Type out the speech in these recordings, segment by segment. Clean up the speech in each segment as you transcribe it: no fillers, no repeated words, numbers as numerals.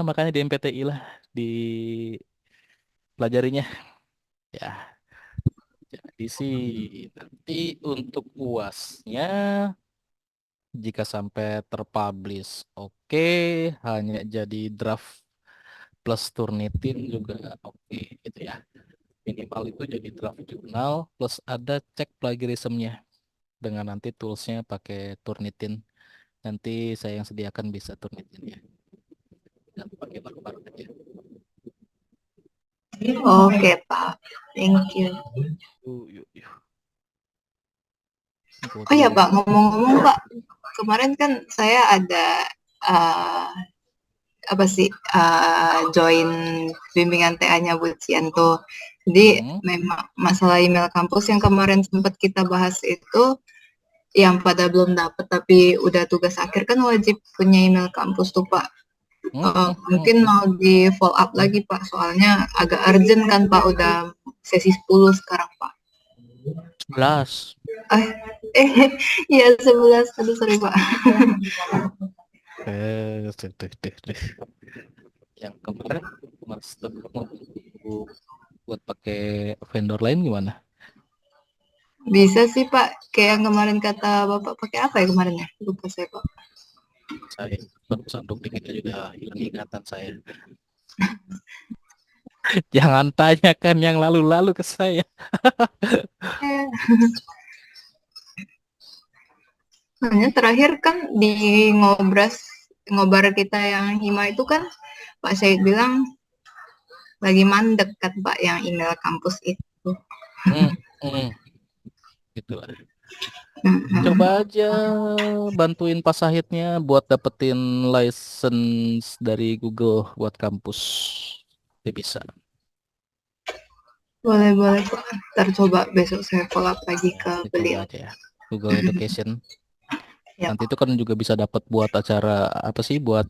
makanya di MPTI lah di pelajarinya. Ya, jadi sih nanti untuk UASnya jika sampai terpublish oke, hanya jadi draft plus Turnitin juga oke gitu ya. Minimal itu jadi draft jurnal plus ada cek plagiarismnya dengan nanti toolsnya pakai Turnitin. Nanti saya yang sediakan bisa Turnitin ya. Dan pakai baru-baru aja. Oke, Pak. Thank you. Yuk, yuk. Oh ya, Waduh. Pak, ngomong-ngomong, Pak, kemarin kan saya ada uh, apa sih join bimbingan TA-nya Bu Cianto. Jadi Hmm. memang masalah email kampus yang kemarin sempat kita bahas itu yang pada belum dapat tapi udah tugas akhir kan wajib punya email kampus tuh Pak. Hmm, hmm, hmm, Mungkin hmm. mau di follow up lagi Pak, soalnya agak urgent kan Pak, udah sesi 10 sekarang Pak. 11. Eh, ya 11, aduh sorry Pak. Deh. Yang kemarin Mas Teguh mau buat pakai vendor lain gimana? Bisa sih Pak, kayak yang kemarin kata Bapak pakai apa ya kemarin ya? Lupa saya Pak. Saya baru sanduk dikit aja udah hilang ingatan saya. Jangan tanyakan yang lalu-lalu ke saya. Eh, Soalnya terakhir kan di ngobar kita yang Hima itu kan Pak Syed bilang lagi mandek kan Pak yang email kampus itu. Hmm, hmm, gitu lah. Coba Hmm. aja bantuin Pak Sahidnya buat dapetin license dari Google buat kampus. Dia bisa. Boleh boleh Pak. Ntar coba besok saya follow up lagi Ya, ke coba beliau. aja ya. Google Education. Ya Nanti Pak. itu kan juga bisa dapat buat acara apa sih buat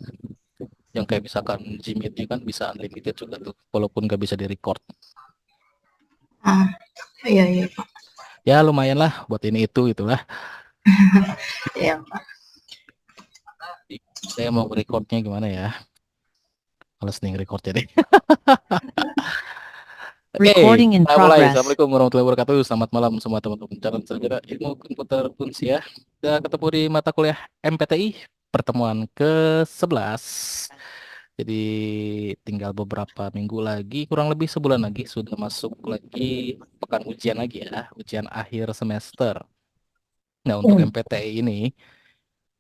yang kayak misalkan Gmeet kan bisa unlimited juga tuh, walaupun nggak bisa di-record. Ah, iya iya Pak. Ya lumayan lah buat ini itu itulah. Iya Pak. Saya mau recordnya gimana ya? Males nih record jadi. Oke, Recording in kita mulai. progress. Assalamualaikum warahmatullahi wabarakatuh. Selamat malam semua teman-teman calon sarjana ilmu komputer Unsia. Kita ketemu di mata kuliah MPTI pertemuan ke-11. Jadi tinggal beberapa minggu lagi, kurang lebih sebulan lagi sudah masuk lagi pekan ujian lagi ya, ujian akhir semester. Nah, untuk MPTI ini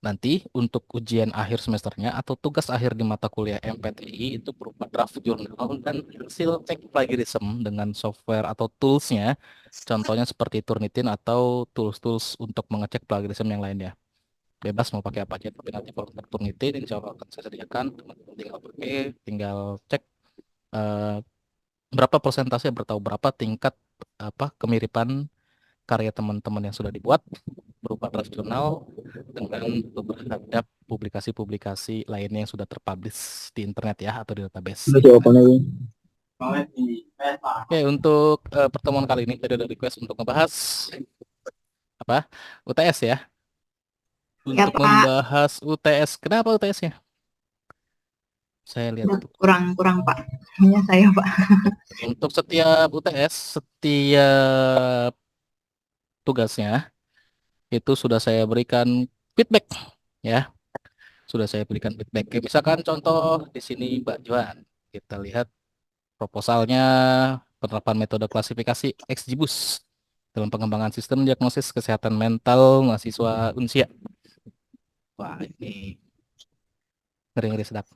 nanti untuk ujian akhir semesternya atau tugas akhir di mata kuliah MPTI itu berupa draft jurnal dan hasil cek plagiarism dengan software atau toolsnya. Contohnya seperti Turnitin atau tools-tools untuk mengecek plagiarism yang lainnya. Bebas mau pakai apa aja, tapi nanti kalau untuk Turnitin insya Allah akan saya sediakan. Teman-teman tinggal pakai, tinggal cek eh, berapa persentase atau berapa tingkat apa kemiripan karya teman-teman yang sudah dibuat berupa draft jurnal dengan beberapa publikasi-publikasi lainnya yang sudah terpublish di internet ya atau di database Udah gitu kan. jawabannya ini. Oke, untuk pertemuan kali ini tadi ada request untuk ngebahas apa? UTS ya. Ya Untuk Pak. membahas UTS. Kenapa UTS-nya? Saya lihat Udah tuh. kurang kurang Pak. Hanya saya Pak. Untuk setiap UTS, setiap tugasnya itu sudah saya berikan feedback ya. Sudah saya berikan feedback. Kayak misalkan contoh di sini Mbak Joan. Kita lihat proposalnya penerapan metode klasifikasi XGBoost dalam pengembangan sistem diagnosis kesehatan mental mahasiswa Unsia. Wah, ini ngeri-ngeri sedap.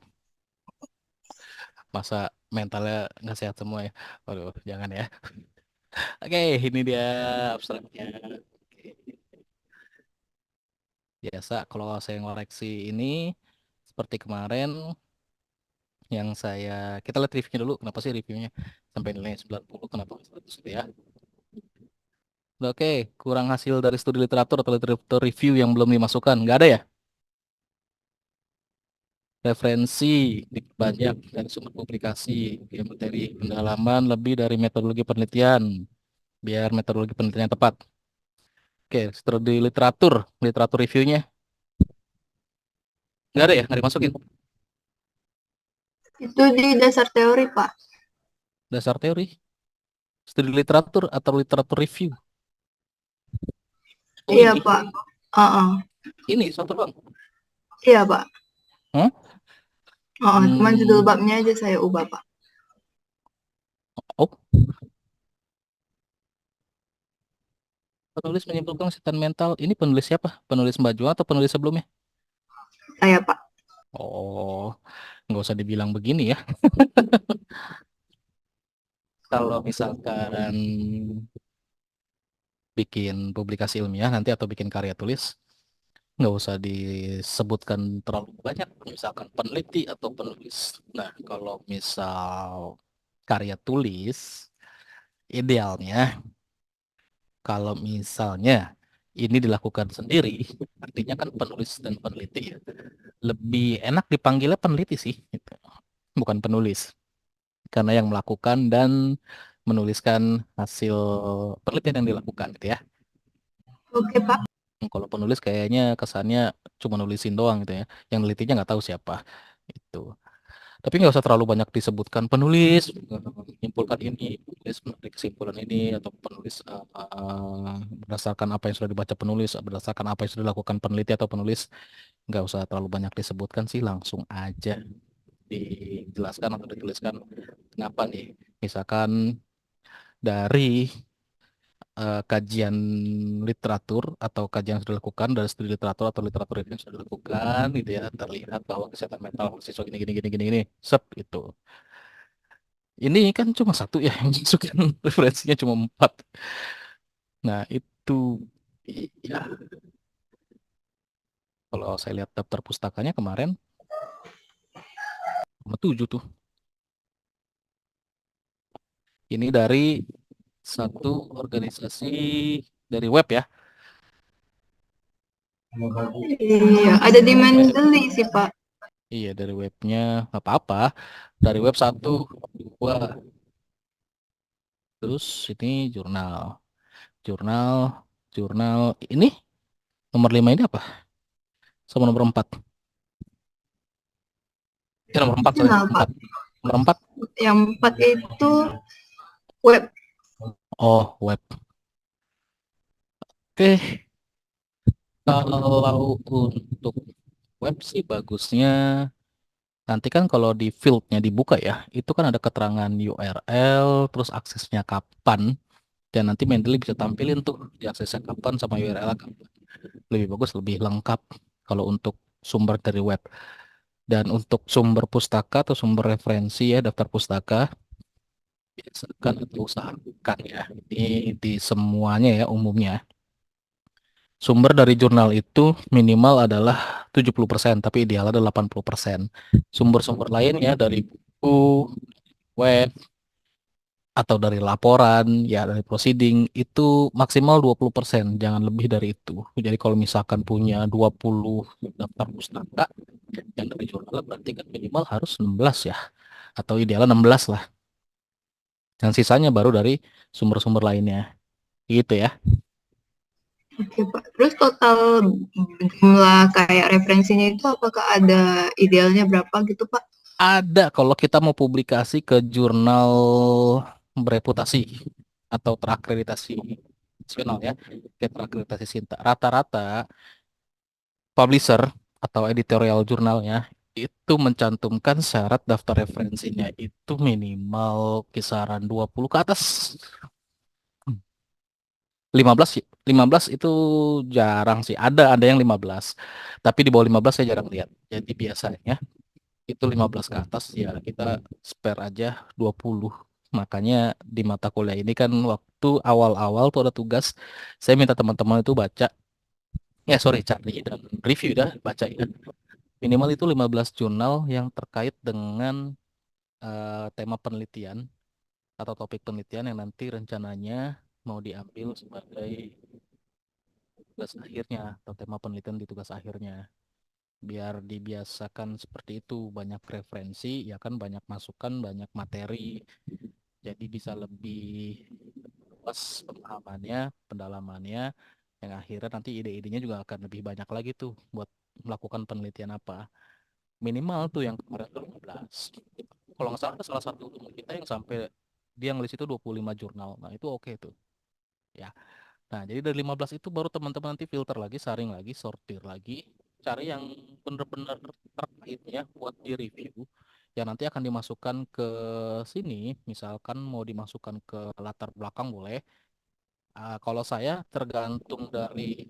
Masa mentalnya nggak sehat semua ya? Waduh, jangan ya. Oke, ini dia abstraknya. Oke. Biasa kalau saya ngoreksi ini seperti kemarin yang kita lihat reviewnya dulu. Kenapa sih reviewnya sampai nilainya 90? Kenapa 100 gitu ya? Oke, kurang hasil dari studi literatur atau literatur review yang belum dimasukkan. Nggak ada ya? Referensi banyak dari sumber publikasi, ya, materi pendalaman lebih dari metodologi penelitian, biar metodologi penelitian tepat. Oke, studi literatur reviewnya nggak ada ya? Nggak dimasukin. Itu di dasar teori, Pak. Dasar teori, studi literatur atau literatur review. Oh Iya, ini, Pak. Heeh. ini satu bang. Iya, Pak. Hah? Heeh, cuman judul Hmm, babnya aja saya ubah, Pak. oh, penulis menyimpulkan kesehatan mental. Ini penulis siapa? Penulis Mbak Juang atau penulis sebelumnya? Saya, Pak. Oh, nggak usah dibilang begini ya. Kalau misalkan bikin publikasi ilmiah nanti atau bikin karya tulis, nggak usah disebutkan terlalu banyak. Misalkan peneliti atau penulis. Nah, kalau misal karya tulis, idealnya kalau misalnya ini dilakukan sendiri, artinya kan penulis dan peneliti ya. Lebih enak dipanggilnya peneliti sih, gitu. Bukan penulis. Karena yang melakukan dan menuliskan hasil penelitian yang dilakukan gitu ya. Oke, Pak. Kalau penulis kayaknya kesannya cuma nulisin doang gitu ya. Yang nelitinya nggak tahu siapa. Itu. Tapi nggak usah terlalu banyak disebutkan penulis, menyimpulkan ini, penulis menarik kesimpulan ini, atau penulis berdasarkan apa yang sudah dibaca penulis, berdasarkan apa yang sudah dilakukan peneliti atau penulis, nggak usah terlalu banyak disebutkan sih, langsung aja dijelaskan atau dituliskan kenapa nih. Misalkan dari kajian literatur atau kajian yang sudah dilakukan dari studi literatur atau literatur yang sudah dilakukan gitu ya, terlihat bahwa kesehatan mental mahasiswa gini gini gini gini gini sep itu. Ini kan cuma satu ya yang masukin referensinya cuma empat. Nah itu ya kalau saya lihat daftar pustakanya kemarin cuma tujuh tuh. Ini dari satu organisasi dari web ya. Iya, ada di Web. Mendeley sih, Pak. Iya dari webnya nggak apa-apa. Dari web satu, dua, terus ini jurnal, jurnal, jurnal ini nomor lima ini apa? Sama nomor empat. Ya nomor empat sorry, Jurnal, Pak. empat. Nomor empat. Yang 4 itu web. Oh web. Oke, kalau untuk web sih bagusnya nanti kan kalau di fieldnya dibuka ya, itu kan ada keterangan URL, terus aksesnya kapan, dan nanti Mendeley bisa tampilin tuh di aksesnya kapan sama URL kapan. Lebih bagus, lebih lengkap kalau untuk sumber dari web. Dan untuk sumber pustaka atau sumber referensi ya, daftar pustaka, biasakan atau usahakan ya, ini di semuanya ya umumnya. Sumber dari jurnal itu minimal adalah 70%, tapi ideal adalah 80%. Sumber-sumber lainnya dari buku, web, atau dari laporan, ya dari proceeding, itu maksimal 20%, jangan lebih dari itu. Jadi kalau misalkan punya 20 daftar pustaka, yang dari jurnal berarti kan minimal harus 16 ya, atau idealnya 16 lah. Dan sisanya baru dari sumber-sumber lainnya. Gitu ya. Oke, Pak. Terus total jumlah kayak referensinya itu apakah ada idealnya berapa gitu, Pak? Ada kalau kita mau publikasi ke jurnal bereputasi atau terakreditasi nasional ya, kayak terakreditasi Sinta. Rata-rata publisher atau editorial jurnalnya itu mencantumkan syarat daftar referensinya itu minimal kisaran 20 ke atas. 15 sih. 15 itu jarang sih. Ada yang 15. Tapi di bawah 15 saya jarang lihat. Jadi biasanya itu 15 ke atas ya kita spare aja 20. Makanya di mata kuliah ini kan waktu awal-awal tuh ada tugas saya minta teman-teman itu baca ya sorry cari dan review dah baca ya minimal itu 15 jurnal yang terkait dengan tema penelitian atau topik penelitian yang nanti rencananya mau diambil sebagai tugas akhirnya atau tema penelitian di tugas akhirnya biar dibiasakan seperti itu banyak referensi ya kan banyak masukan banyak materi jadi bisa lebih luas pemahamannya pendalamannya yang akhirnya nanti ide-idenya juga akan lebih banyak lagi tuh buat melakukan penelitian apa Minimal tuh yang kemarin tuh 15. Kalau nggak salah ada salah satu teman kita yang sampai dia ngelis itu 25 jurnal. Nah, itu oke tuh. Ya. Nah, jadi dari 15 itu baru teman-teman nanti filter lagi, saring lagi, sortir lagi, cari yang benar-benar terkait ya buat di review. Yang nanti akan dimasukkan ke sini, misalkan mau dimasukkan ke latar belakang boleh. Kalau saya tergantung dari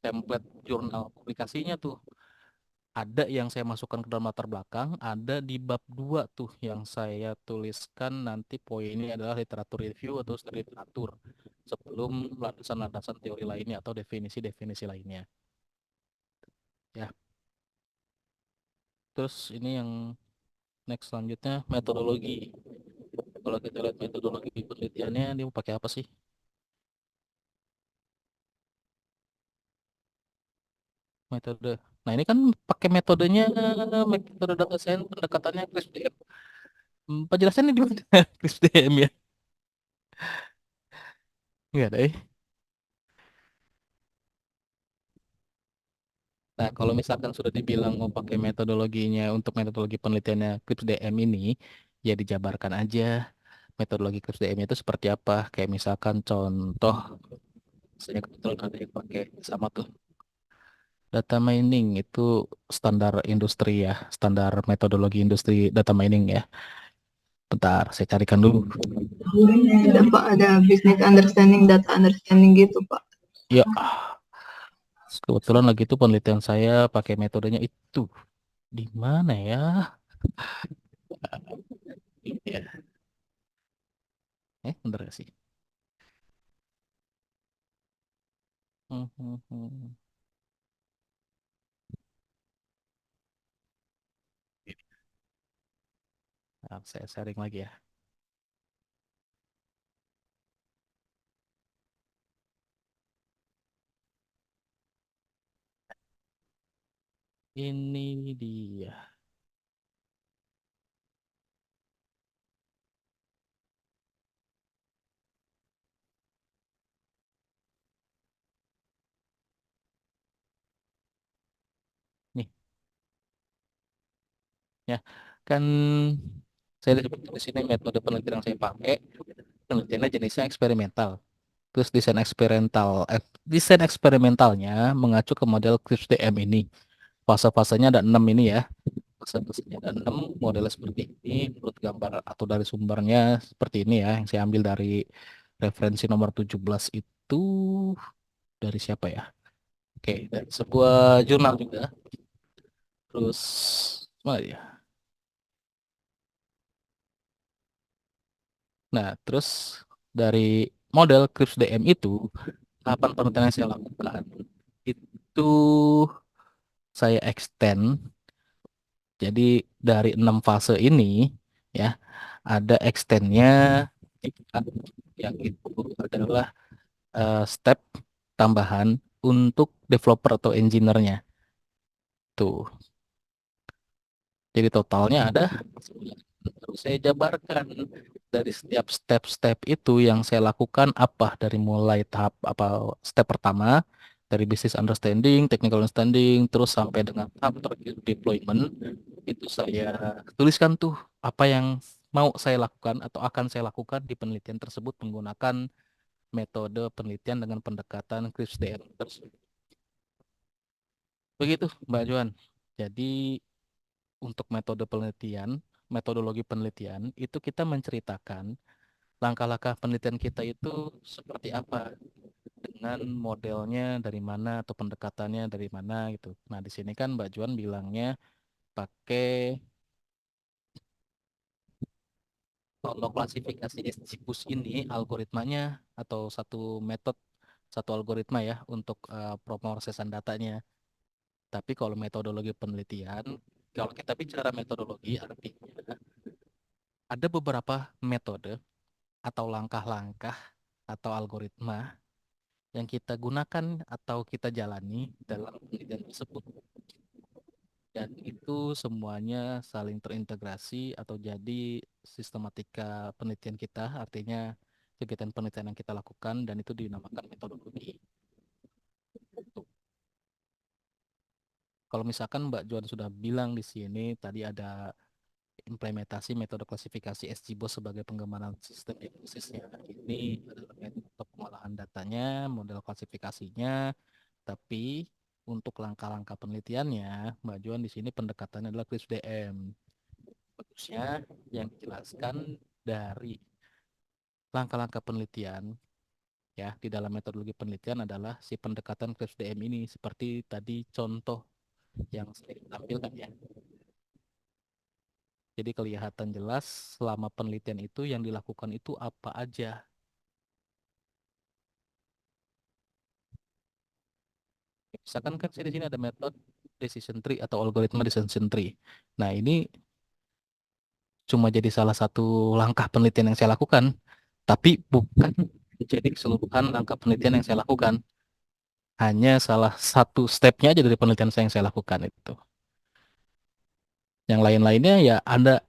template jurnal publikasinya tuh. Ada yang saya masukkan ke dalam latar belakang, ada di bab 2 tuh yang saya tuliskan nanti poinnya adalah literatur review atau studi literatur sebelum landasan-landasan teori lainnya atau definisi-definisi lainnya. Ya, terus ini yang next selanjutnya metodologi. Kalau kita lihat metodologi penelitiannya, dia mau pakai apa sih? Metode. Nah, ini kan pakai metodenya metode data science pendekatannya CRISP-DM. Penjelasannya di mana? CRISP-DM ya? Enggak ada. Nah, kalau misalkan sudah dibilang mau pakai metodologinya untuk metodologi penelitiannya CRISP DM ini, ya dijabarkan aja metodologi CRISP DM itu seperti apa. Kayak misalkan contoh, saya kebetulan ada yang pakai sama tuh data mining itu standar industri ya, standar metodologi industri data mining ya. Bentar, saya carikan dulu. Ada Pak, ada business understanding, data understanding gitu Pak. Ya, kebetulan lagi itu penelitian saya pakai metodenya itu. Di mana ya? Ya, bener gak sih? Hmm, hmm, hmm. Nah, saya sharing lagi ya. Ini dia. Nih, ya. Kan saya disebut di sini metode penelitian yang saya pakai. Penelitiannya jenisnya eksperimental. Terus desain eksperimentalnya mengacu ke model CRISP-DM ini. Fase-fasenya ada 6 ini ya. Fase-fasenya ada 6, modelnya seperti ini. Menurut gambar atau dari sumbernya seperti ini ya. Yang saya ambil dari referensi nomor 17 itu dari siapa ya? Oke, dari sebuah jurnal juga. Terus, mana dia? Nah, terus dari model Krips DM itu, tahapan penelitian yang saya lakukan itu saya extend. Jadi dari 6 fase ini, ya, ada extendnya yang itu adalah step tambahan untuk developer atau engineer-nya. Tuh, jadi totalnya ada 9. Terus saya jabarkan dari setiap step-step itu yang saya lakukan apa dari mulai tahap apa step pertama dari business understanding, technical understanding, terus sampai dengan tahap terakhir deployment itu saya tuliskan tuh apa yang mau saya lakukan atau akan saya lakukan di penelitian tersebut menggunakan metode penelitian dengan pendekatan CRISP-DM tersebut. Begitu, Mbak Joan. Jadi untuk metode penelitian, metodologi penelitian, itu kita menceritakan langkah-langkah penelitian kita itu seperti apa dengan modelnya dari mana atau pendekatannya dari mana gitu. Nah, di sini kan Mbak Juan bilangnya pakai kalau klasifikasi SGBus ini algoritmanya atau satu algoritma ya untuk pemrosesan datanya. Tapi kalau metodologi penelitian, kalau kita bicara metodologi artinya ada beberapa metode atau langkah-langkah atau algoritma yang kita gunakan atau kita jalani dalam penelitian tersebut. Dan itu semuanya saling terintegrasi atau jadi sistematika penelitian kita, artinya kegiatan penelitian yang kita lakukan dan itu dinamakan metodologi. Kalau misalkan Mbak Juan sudah bilang di sini tadi ada implementasi metode klasifikasi SGBOS sebagai pengembangan sistem diagnosisnya. Ini adalah metode pengolahan datanya, model klasifikasinya, tapi untuk langkah-langkah penelitiannya, Mbak Juan di sini pendekatannya adalah CRISP-DM. Bagusnya yang dijelaskan dari langkah-langkah penelitian ya di dalam metodologi penelitian adalah si pendekatan CRISP-DM ini seperti tadi contoh yang saya tampilkan ya. Jadi kelihatan jelas selama penelitian itu yang dilakukan itu apa aja. Misalkan kan di sini ada metode decision tree atau algoritma decision tree. Nah, ini cuma jadi salah satu langkah penelitian yang saya lakukan, tapi bukan jadi keseluruhan langkah penelitian yang saya lakukan. Hanya salah satu stepnya aja dari penelitian saya yang saya lakukan itu. Yang lain-lainnya ya ada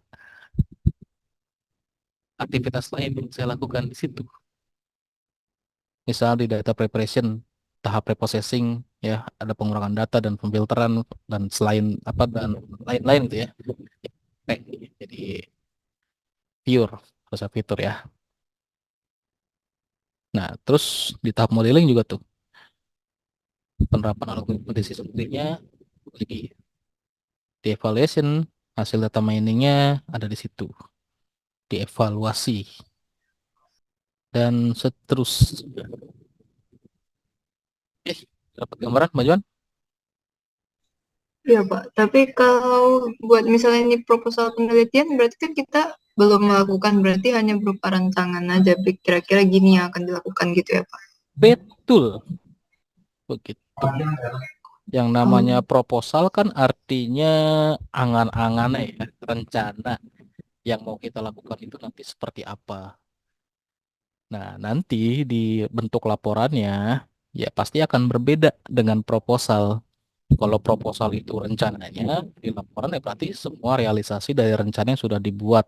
aktivitas lain yang saya lakukan di situ. Misal di data preparation, tahap preprocessing, ya ada pengurangan data dan pemfilteran dan selain apa dan lain-lain gitu ya. Jadi pure proses fitur ya. Nah, terus di tahap modeling juga tuh penerapan algoritma decision tree-nya lagi di evaluation hasil data miningnya ada di situ, dievaluasi dan seterusnya. Eh, dapat gambaran, Mbak Juan? Iya, Pak. Tapi kalau buat misalnya ini proposal penelitian, berarti kan kita belum melakukan, berarti hanya berupa rancangan aja. Kira-kira gini yang akan dilakukan gitu ya, Pak. Betul, begitu. Yang namanya Oh, proposal kan artinya angan-angan ya, rencana yang mau kita lakukan itu nanti seperti apa. Nah, nanti di bentuk laporannya ya pasti akan berbeda dengan proposal. Kalau proposal itu rencananya, di laporan ya berarti semua realisasi dari rencana yang sudah dibuat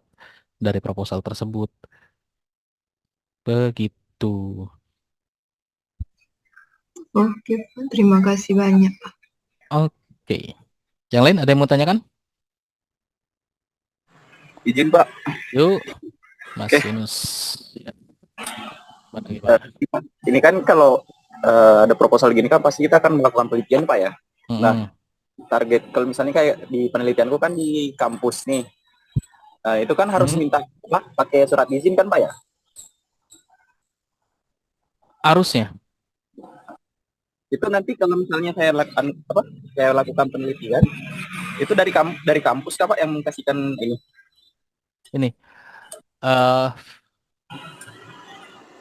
dari proposal tersebut. Begitu. oke, Pak. Terima kasih banyak. Oke. Yang lain ada yang mau tanyakan? Izin Pak. Yuk, Mas Oke. Yunus. Ya, gimana? Ini kan kalau ada proposal gini kan pasti kita akan melakukan penelitian Pak ya. Nah, Mm-mm. target kalau misalnya kayak di penelitianku kan di kampus nih. Nah, itu kan harus Mm. minta apa? Pakai surat izin kan Pak ya? Arusnya. Itu nanti kalau misalnya saya lakukan apa? Saya lakukan penelitian itu dari kampus Kak Pak yang kasihkan ini. Ini eh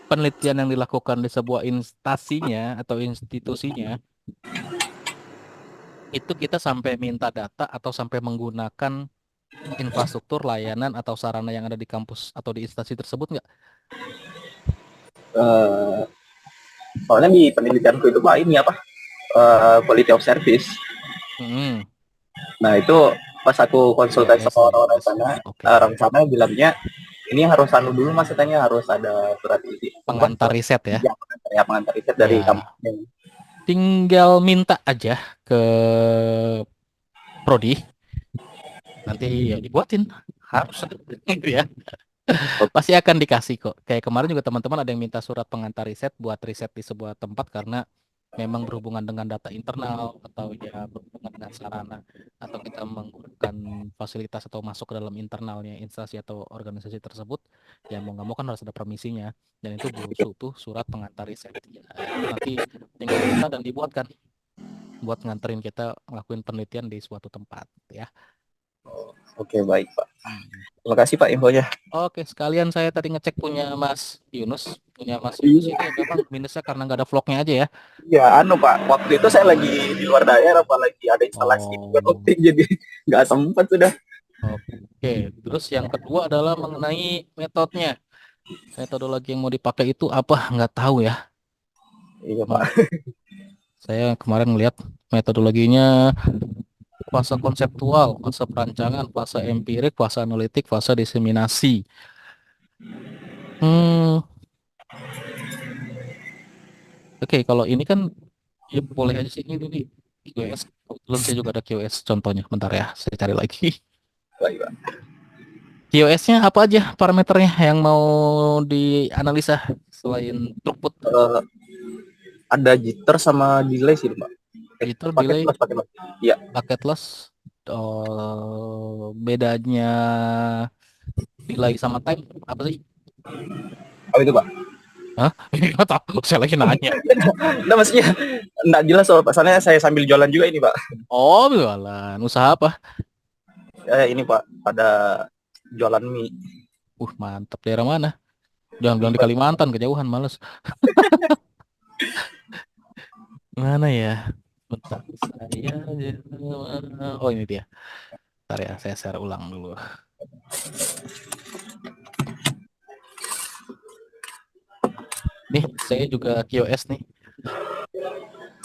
penelitian yang dilakukan di sebuah instasinya atau institusinya itu kita sampai minta data atau sampai menggunakan infrastruktur layanan atau sarana yang ada di kampus atau di instansi tersebut nggak? Eh, soalnya di penelitianku itu Pak ini apa? Quality of service. Mm-mm. Nah, itu pas aku konsultasi QoS sama ya. orang-orang sana, Oke. orang sana bilangnya ini harus anu dulu mas katanya harus ada surat izin apa Pengantar riset ya. pengantar riset dari Ya, kampusnya. tinggal minta aja ke prodi, nanti ya dibuatin. Harus gitu ya. Pasti akan dikasih kok. Kayak kemarin juga teman-teman ada yang minta surat pengantar riset buat riset di sebuah tempat karena memang berhubungan dengan data internal atau ya berhubungan dengan sarana atau kita menggunakan fasilitas atau masuk ke dalam internalnya instansi atau organisasi tersebut, ya mau nggak mau kan harus ada permisinya dan itu butuh surat pengantar riset. Ya, itu nanti tinggal minta dan dibuatkan buat nganterin kita ngelakuin penelitian di suatu tempat ya. Oke baik Pak. Hmm. Terima kasih Pak infonya. Oke, sekalian saya tadi ngecek punya Mas Yunus. Punya Mas Yunus Iya, ini memang minusnya karena nggak ada vlognya aja ya. iya anu Pak. Waktu itu saya lagi di luar daerah apalagi ada instalasi fiber Oh, optik jadi nggak sempat sudah. oke. Terus yang kedua adalah mengenai metodenya. Metodologi yang mau dipakai itu apa? Nggak tahu ya. Iya Hmm, Pak. saya kemarin melihat metodologinya fase konseptual, fase perancangan, fase empirik, fase analitik, fase diseminasi. Hmm, oke. Kalau ini kan ya boleh aja sih ini nih. QS Kebetulan saya juga ada QoS contohnya. Bentar ya, saya cari lagi. Baik, Pak. QoS-nya apa aja parameternya yang mau dianalisa selain throughput, Eh, ada jitter sama delay sih, Pak. jitter, Paket delay, plus, paket plus. Iya. bucket loss. Bedanya delay sama time apa sih? Apa itu, Pak? Hah? Nggak tahu, saya lagi nanya. Nah, maksudnya enggak jelas soal pasalnya saya sambil jualan juga ini, Pak. Oh, jualan. Usaha apa? Ini, Pak, pada jualan mie. Mantap. Daerah mana? Jangan bilang di Pak. Kalimantan, kejauhan, males. Mana ya? Bentar, oh ini dia. Bentar ya, saya share ulang dulu. Nih, saya juga QoS nih.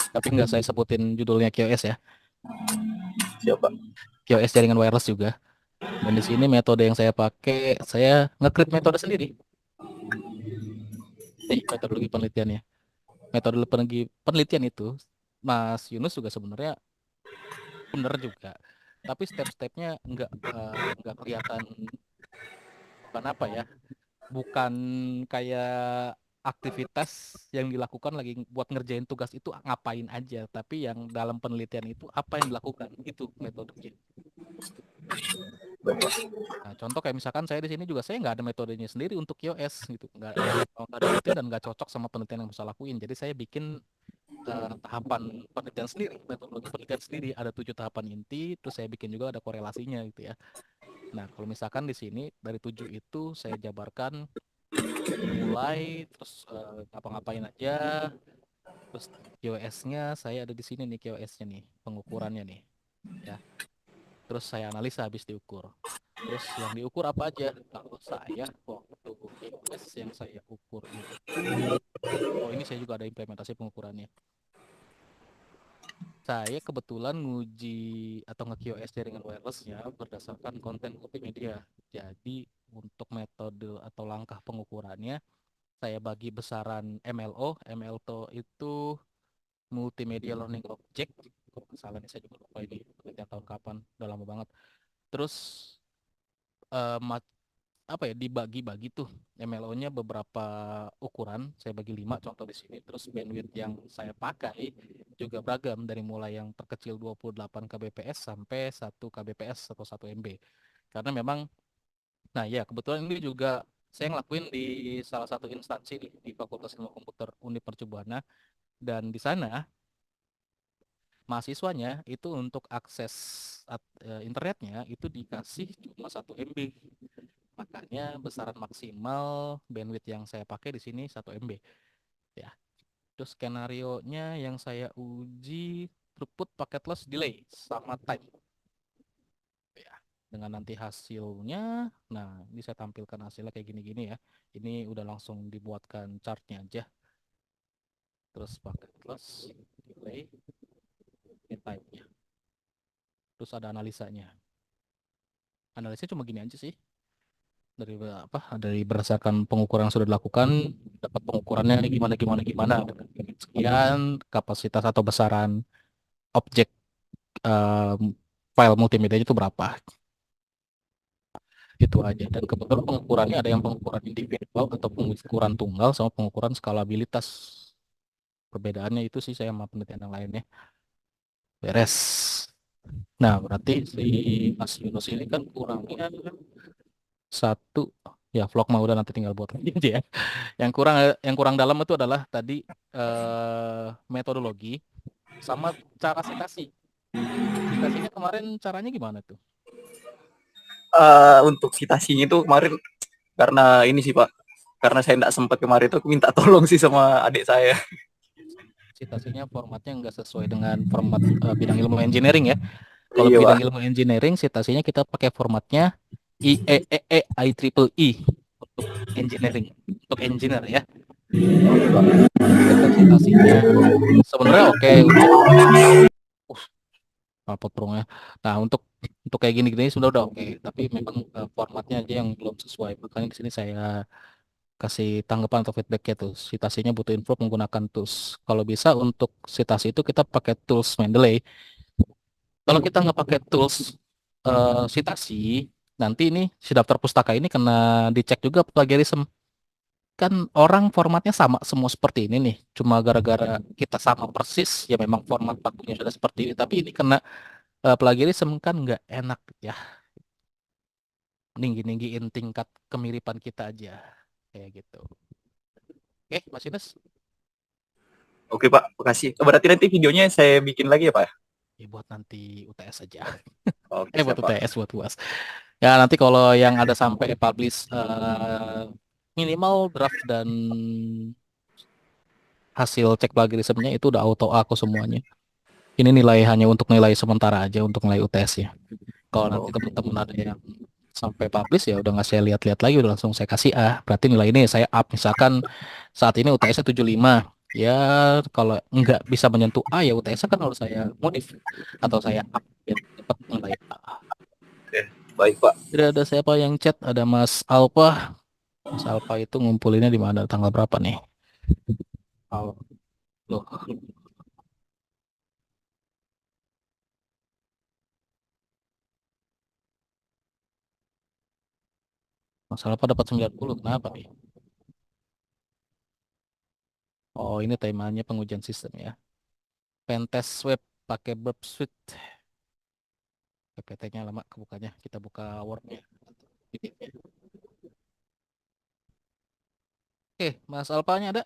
Tapi nggak saya sebutin judulnya QoS ya. Siapa? QoS jaringan wireless juga. Dan di sini metode yang saya pakai, saya nge-create metode sendiri. Metodologi penelitiannya. Metode penelitian itu, Mas Yunus juga sebenarnya bener juga. Tapi step-stepnya nggak kelihatan, bukan apa ya, bukan kayak aktivitas yang dilakukan lagi buat ngerjain tugas itu ngapain aja, tapi yang dalam penelitian itu apa yang dilakukan, itu metodenya. Nah, contoh kayak misalkan saya di sini juga saya nggak ada metodenya sendiri untuk QoS gitu, nggak ada rutin dan nggak cocok sama penelitian yang bisa lakuin. Jadi saya bikin tahapan penelitian sendiri, metodologi penelitian sendiri, ada 7 tahapan inti, terus saya bikin juga ada korelasinya gitu ya. Nah, kalau misalkan di sini dari 7 itu saya jabarkan mulai, terus ngapa-ngapain aja, terus QoS-nya saya ada di sini nih, QoS-nya nih, pengukurannya nih, ya. Terus saya analisa habis diukur. Terus yang diukur apa aja? Kalau saya waktu QoS yang saya ukur itu, ini saya juga ada implementasi pengukurannya. Saya kebetulan nguji atau nge-QoS jaringan wirelessnya berdasarkan konten multimedia. Jadi untuk metode atau langkah pengukurannya saya bagi besaran MLO. MLO itu multimedia learning object. Kalau nggak salah nih, saya juga lupa ini penelitian tahun kapan, udah lama banget. Terus eh, apa ya, dibagi-bagi tuh MLO-nya beberapa ukuran, saya bagi 5 contoh di sini. Terus bandwidth yang saya pakai juga beragam, dari mulai yang terkecil 28 kbps sampai 1 kbps atau 1 MB. Karena memang, nah ya kebetulan ini juga saya ngelakuin di salah satu instansi di Fakultas Ilmu Komputer Unip Mercubuana, dan di sana mahasiswanya itu untuk akses internetnya itu dikasih cuma 1 MB. Makanya besaran maksimal bandwidth yang saya pakai di sini 1 MB ya. Terus skenario-nya yang saya uji throughput, packet loss, delay sama time. Ya, dengan nanti hasilnya, nah ini saya tampilkan hasilnya kayak gini-gini ya. Ini udah langsung dibuatkan chartnya aja. Terus packet loss, delay, ini time-nya. Terus ada analisanya. Analisanya cuma gini aja sih. Dari berdasarkan pengukuran yang sudah dilakukan, dapat pengukurannya gimana gimana gimana, sekian kapasitas atau besaran objek file multimedianya itu berapa, itu aja. Dan kebetulan pengukurannya ada yang pengukuran individual atau pengukuran tunggal sama pengukuran skalabilitas. Perbedaannya itu sih saya sama penelitian yang lainnya. Beres. Nah, berarti si Mas Yunus ini kan kurangnya satu, ya vlog mah udah, nanti tinggal buat lagi aja ya. Yang kurang dalam itu adalah tadi metodologi sama cara citasi. Citasinya kemarin caranya gimana tuh? Untuk citasinya itu kemarin karena ini sih, Pak. Karena saya enggak sempat kemarin itu, aku minta tolong sih sama adik saya. Citasinya formatnya nggak sesuai dengan format bidang ilmu engineering ya. Kalau Iya, Pak. bidang ilmu engineering, citasinya kita pakai formatnya IEEE untuk engineering, untuk engineer ya. Kita citasinya sebenarnya oke untuk rapot prongnya. Nah, untuk kayak gini-gini sudah udah oke, tapi memang formatnya aja yang belum sesuai. Makanya di sini saya kasih tanggapan atau feedback ya tuh. Citasinya butuh improve menggunakan tools. Kalau bisa untuk citasi itu kita pakai tools Mendeley. Kalau kita nggak pakai tools citasi, nanti ini si daftar pustaka ini kena dicek juga plagiarism. Kan orang formatnya sama semua seperti ini nih. Cuma gara-gara kita sama persis, ya memang format bakunya sudah seperti ini. Tapi ini kena plagiarism kan nggak enak ya. Ninggi-ninggiin tingkat kemiripan kita aja. Kayak gitu. Oke, Mas Ines. Oke Pak, makasih. Berarti nanti videonya saya bikin lagi ya Pak? Ya buat nanti UTS aja. Oke Buat siap Pak. UTS, buat UAS. Ya nanti kalau yang ada sampai publish minimal draft dan hasil cek plagiarismnya itu udah auto aku semuanya. Ini nilai hanya untuk nilai sementara aja untuk nilai UTS ya. Kalau nanti Oh, teman-teman ada yang sampai publish ya udah nggak saya lihat-lihat lagi, udah langsung saya kasih A. Berarti nilai ini saya up. Misalkan saat ini UTS-nya 75. Ya kalau nggak bisa menyentuh A ya UTS-nya kan harus saya modif atau saya up biar dapat nilai A. oke. Baik Pak. Tidak ada siapa yang chat, ada Mas Alpa. Mas Alpa itu ngumpulinnya di mana tanggal berapa nih? Oh, loh. Mas Alpa dapat 90. Kenapa nih? Oh, ini temanya pengujian sistem ya. Pentest web pakai Burp Suite. PPT-nya lama kebukanya. Kita buka Word-nya. Oke, Mas Alpanya ada?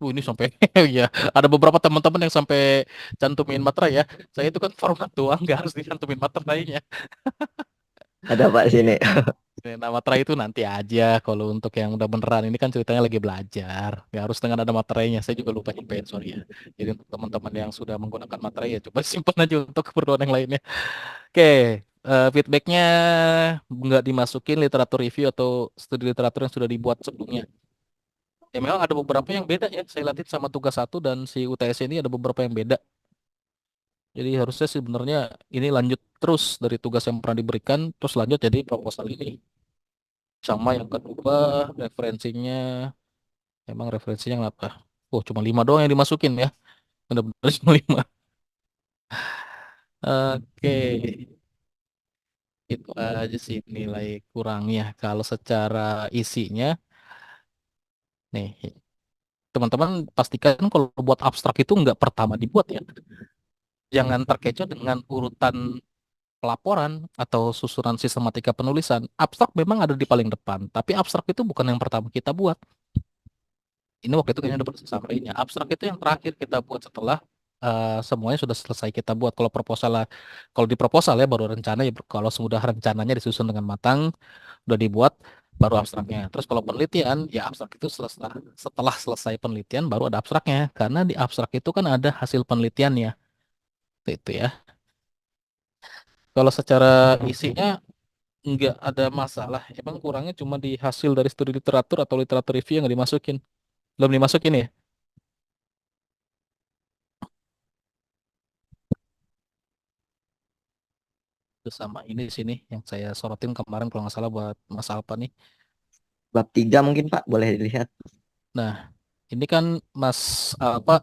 Ini sampai ya ada beberapa teman-teman yang sampai cantumin materai ya. Saya itu kan format doang, nggak harus dicantumin materainya. Ada Pak sini. Nah, materai itu nanti aja. Kalau untuk yang udah beneran ini kan ceritanya lagi belajar. Ya harus dengan ada materainya. Saya juga lupa nyimpen, sorry ya. Jadi untuk teman-teman yang sudah menggunakan materai ya coba simpan aja untuk keperluan yang lainnya. Oke, feedbacknya nggak dimasukin literatur review atau studi literatur yang sudah dibuat sebelumnya. Ya memang ada beberapa yang beda ya. Saya lihatin sama tugas satu dan si UTS ini ada beberapa yang beda. Jadi harusnya sih sebenarnya ini lanjut terus dari tugas yang pernah diberikan, terus lanjut jadi proposal ini. Sama yang kedua, referensinya, emang referensinya apa? Oh, cuma 5 doang yang dimasukin ya. Benar-benar cuma 5. Oke, itu aja sih nilai kurangnya. Kalau secara isinya, nih, teman-teman pastikan kalau buat abstrak itu nggak pertama dibuat ya. Jangan terkecoh dengan urutan pelaporan atau susunan sistematika penulisan. Abstrak memang ada di paling depan, tapi abstrak itu bukan yang pertama kita buat. Ini waktu itu kayaknya udah pernah sampainya. Abstrak itu yang terakhir kita buat setelah semuanya sudah selesai kita buat. Kalau proposal, kalau di proposal ya baru rencana ya. Kalau sudah rencananya disusun dengan matang, udah dibuat, baru abstraknya. Terus kalau penelitian, ya abstrak itu setelah selesai penelitian baru ada abstraknya. Karena di abstrak itu kan ada hasil penelitiannya, itu ya. Kalau secara isinya nggak ada masalah. Emang kurangnya cuma di hasil dari studi literatur atau literatur review yang nggak dimasukin. Belum dimasukin ya? Terus sama ini di sini yang saya sorotin kemarin kalau nggak salah buat Mas Alpa nih. Bab 3 mungkin Pak, boleh dilihat. Nah, ini kan Mas Alpa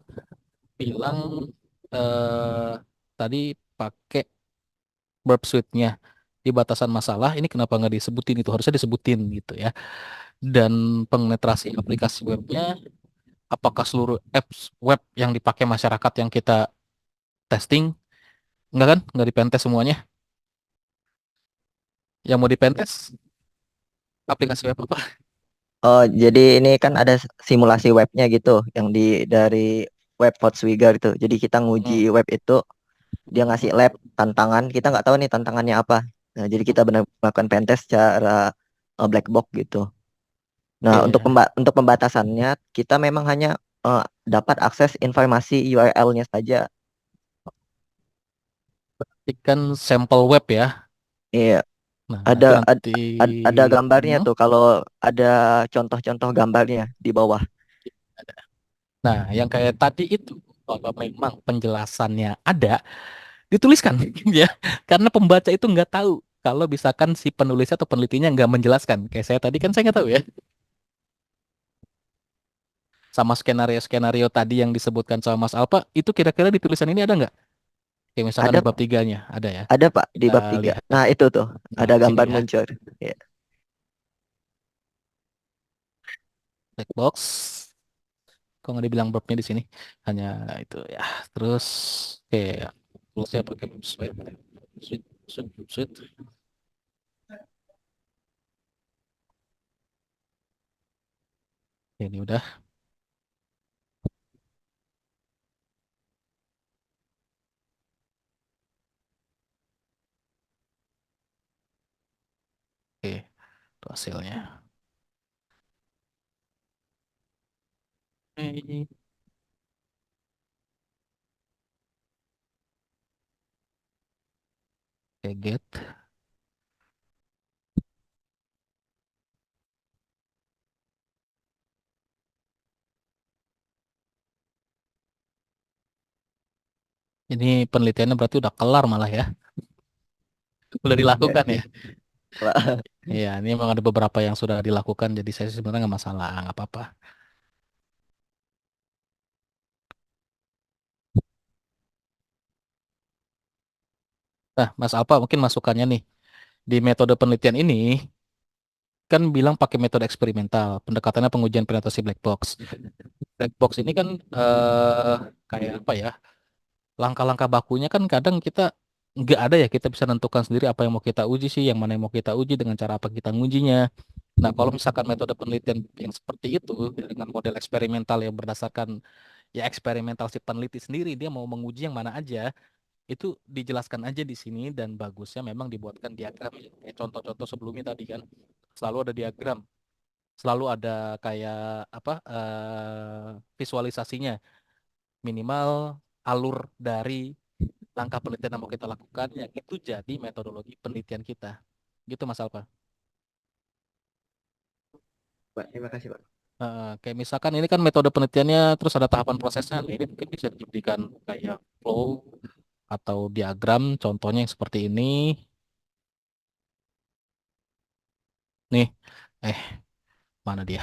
bilang eh, tadi pakai verb suite-nya di batasan masalah. Ini kenapa nggak disebutin itu? Harusnya disebutin gitu ya. Dan penetrasi aplikasi webnya, apakah seluruh apps web yang dipakai masyarakat yang kita testing? Enggak kan? Nggak dipentes semuanya. Yang mau dipentes aplikasi web apa? Oh, jadi ini kan ada simulasi webnya gitu, yang dari web Hotswigger itu. Jadi kita nguji Hmm. web itu, dia ngasih lab tantangan, kita nggak tahu nih tantangannya apa. Nah, jadi kita benar melakukan pentest secara black box gitu. Nah, untuk Oke, untuk pembatasannya, kita memang hanya eh, dapat akses informasi URL-nya saja. ini kan sampel web ya. Iya, Nah, ada nanti ad- nanti ada gambarnya hmm, tuh kalau ada contoh-contoh gambarnya di bawah. ada. Nah, yang kayak tadi itu kalau memang penjelasannya ada, dituliskan ya. Karena pembaca itu nggak tahu kalau misalkan si penulis atau penelitinya nggak menjelaskan. Kayak saya tadi kan saya nggak tahu ya. Sama skenario-skenario tadi yang disebutkan sama Mas Alpa, itu kira-kira di tulisan ini ada nggak? Kayak misalkan Ada di bab 3-nya ada ya. ada Pak di Kita bab 3. lihat. Nah, itu tuh Nah, ada di sini gambar ya. muncul. Ya. Black box. Kok nggak dibilang verbnya di sini? Hanya itu ya. Terus oke, toolsnya pakai sweet, sweet, sweet, sweet. Ini udah. Oke, itu hasilnya. Oke, get. Ini penelitiannya berarti udah kelar malah ya. Udah dilakukan ya. Pak. Iya, ini memang ada beberapa yang sudah dilakukan, jadi saya sebenarnya nggak masalah, nggak apa-apa. Nah, Mas Alpa mungkin masukannya nih, di metode penelitian ini kan bilang pakai metode eksperimental, pendekatannya pengujian penetrasi black box. Black box ini kan kayak apa ya? Langkah-langkah bakunya kan kadang kita nggak ada ya, kita bisa nentukan sendiri apa yang mau kita uji sih, yang mana yang mau kita uji dengan cara apa kita ngujinya. Nah, kalau misalkan metode penelitian yang seperti itu dengan model eksperimental yang berdasarkan ya eksperimental si peneliti sendiri, dia mau menguji yang mana aja, itu dijelaskan aja di sini dan bagusnya memang dibuatkan diagram ya. Kayak contoh-contoh sebelumnya tadi kan selalu ada diagram, selalu ada kayak apa visualisasinya, minimal alur dari langkah penelitian yang mau kita lakukan yang itu jadi metodologi penelitian kita. Gitu Mas Alfa. Pak, terima kasih, Pak. Kayak misalkan ini kan metode penelitiannya terus ada tahapan prosesnya. Nah, ini mungkin bisa dijadikan kayak flow atau diagram contohnya yang seperti ini. Nih, eh mana dia?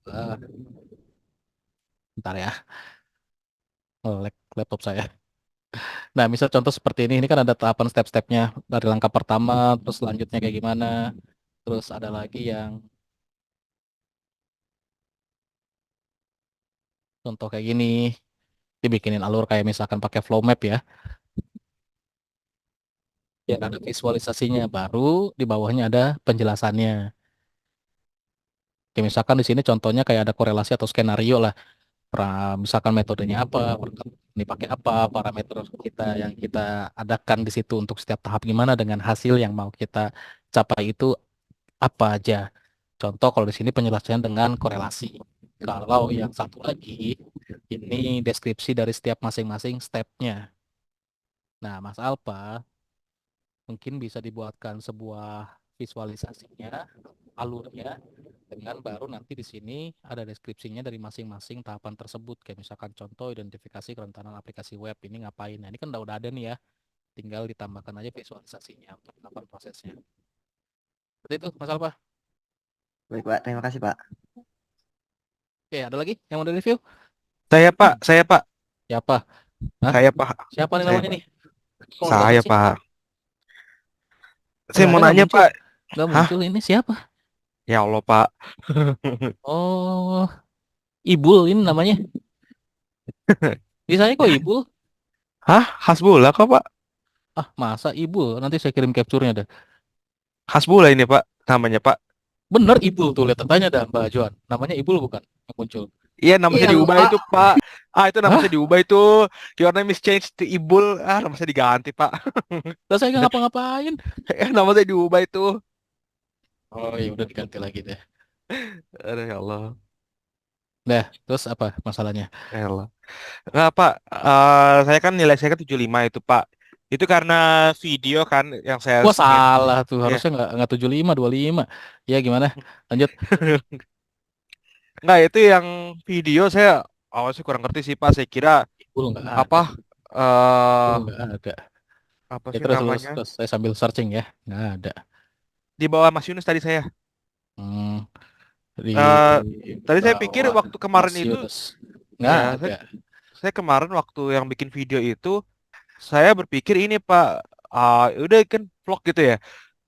Eh, Bentar ya, lag laptop saya. Nah, misal contoh seperti ini kan ada tahapan step-stepnya dari langkah pertama, terus selanjutnya kayak gimana, terus ada lagi yang contoh kayak gini, dibikinin alur kayak misalkan pakai flow map ya, ya ada visualisasinya, baru di bawahnya ada penjelasannya. Kayak misalkan di sini contohnya kayak ada korelasi atau skenario lah. Misalkan metodenya apa, ini pakai apa, parameter kita yang kita adakan di situ untuk setiap tahap gimana dengan hasil yang mau kita capai itu apa aja. Contoh kalau di sini penjelasannya dengan korelasi. Kalau yang satu lagi ini deskripsi dari setiap masing-masing stepnya. Nah, Mas Alpa mungkin bisa dibuatkan sebuah visualisasinya, alurnya, dengan baru nanti di sini ada deskripsinya dari masing-masing tahapan tersebut. Kayak misalkan contoh identifikasi kerentanan aplikasi web ini ngapain. Nah, ini kan udah ada nih ya. Tinggal ditambahkan aja visualisasinya untuk tahapan prosesnya. Seperti itu, Mas Alfa. Baik, Pak. Terima kasih, Pak. Oke, ada lagi yang mau di-review? Saya Pak, Siapa? Hah? saya Pak, Siapa nih saya namanya Pak, nih? Kok nggak saya kelihatan sih? Pak. Saya Nggak mau ada, nggak nanya muncul. Pak, Nggak hah? muncul, ini siapa? Ya Allah Pak, Oh, Ibul ini namanya. Di saya kok Ibul? hah? Hasbullah kok Pak? Ah, masa Ibul? Nanti saya kirim capture-nya dah. Hasbullah ini Pak, namanya Pak. Bener Ibul tuh, lihat tanya dah Mbak Joan. Namanya Ibul bukan yang muncul. Iya, nama Iya, saya diubah Pak. itu Pak. Ah, itu nama Hah? saya diubah itu. Your name is changed to Ibul. Ah, nama saya diganti Pak. Lah saya nggak ngapa-ngapain. Nama saya diubah itu. Oh iya udah diganti lagi deh. Aduh, ya Allah. Dah, terus apa masalahnya? Ya Allah. Nggak Pak, saya kan nilai saya kan 75 itu Pak. Itu karena video kan yang saya Wah lihat. salah tuh, Ya. harusnya nggak 75, 25. Ya gimana? Lanjut. Nggak, itu yang video saya awalnya kurang ngerti sih Pak. Saya kira Ibul nggak apa ada. eh Ibul nggak ada. apa Ya sih terus, namanya? terus saya sambil searching ya. Nggak ada. Di bawah Mas Yunus tadi saya. Hmm, di eh Tadi saya pikir bawah waktu kemarin Mas itu Yunus. Nggak ya ada. saya kemarin waktu yang bikin video itu saya berpikir ini Pak, udah kan vlog gitu ya.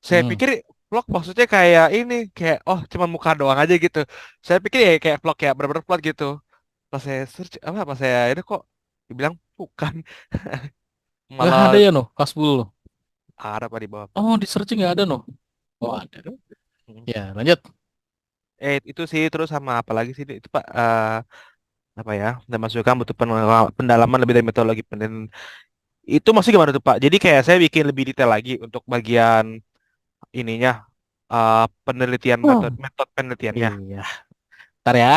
Saya Hmm. pikir vlog maksudnya kayak ini, kayak oh cuma muka doang aja gitu. Saya pikir ya kayak vlog kayak bener-bener vlog gitu. Pas saya search apa, pas saya ini kok dibilang bukan, Nggak ada malah ya noh, Kasbul. ada Pak di bawah Pak. Oh, di searching nggak ada noh. Oh, ada. Hmm. Ya, lanjut. Itu sih terus sama apa lagi sih itu Pak, apa ya? Dan masukkan butuh pendalaman lebih dari metodologi penelitian. Itu maksudnya gimana tuh Pak? Jadi kayak saya bikin lebih detail lagi untuk bagian ininya, penelitian metode Oh. metode penelitiannya. Iya. Ntar ya.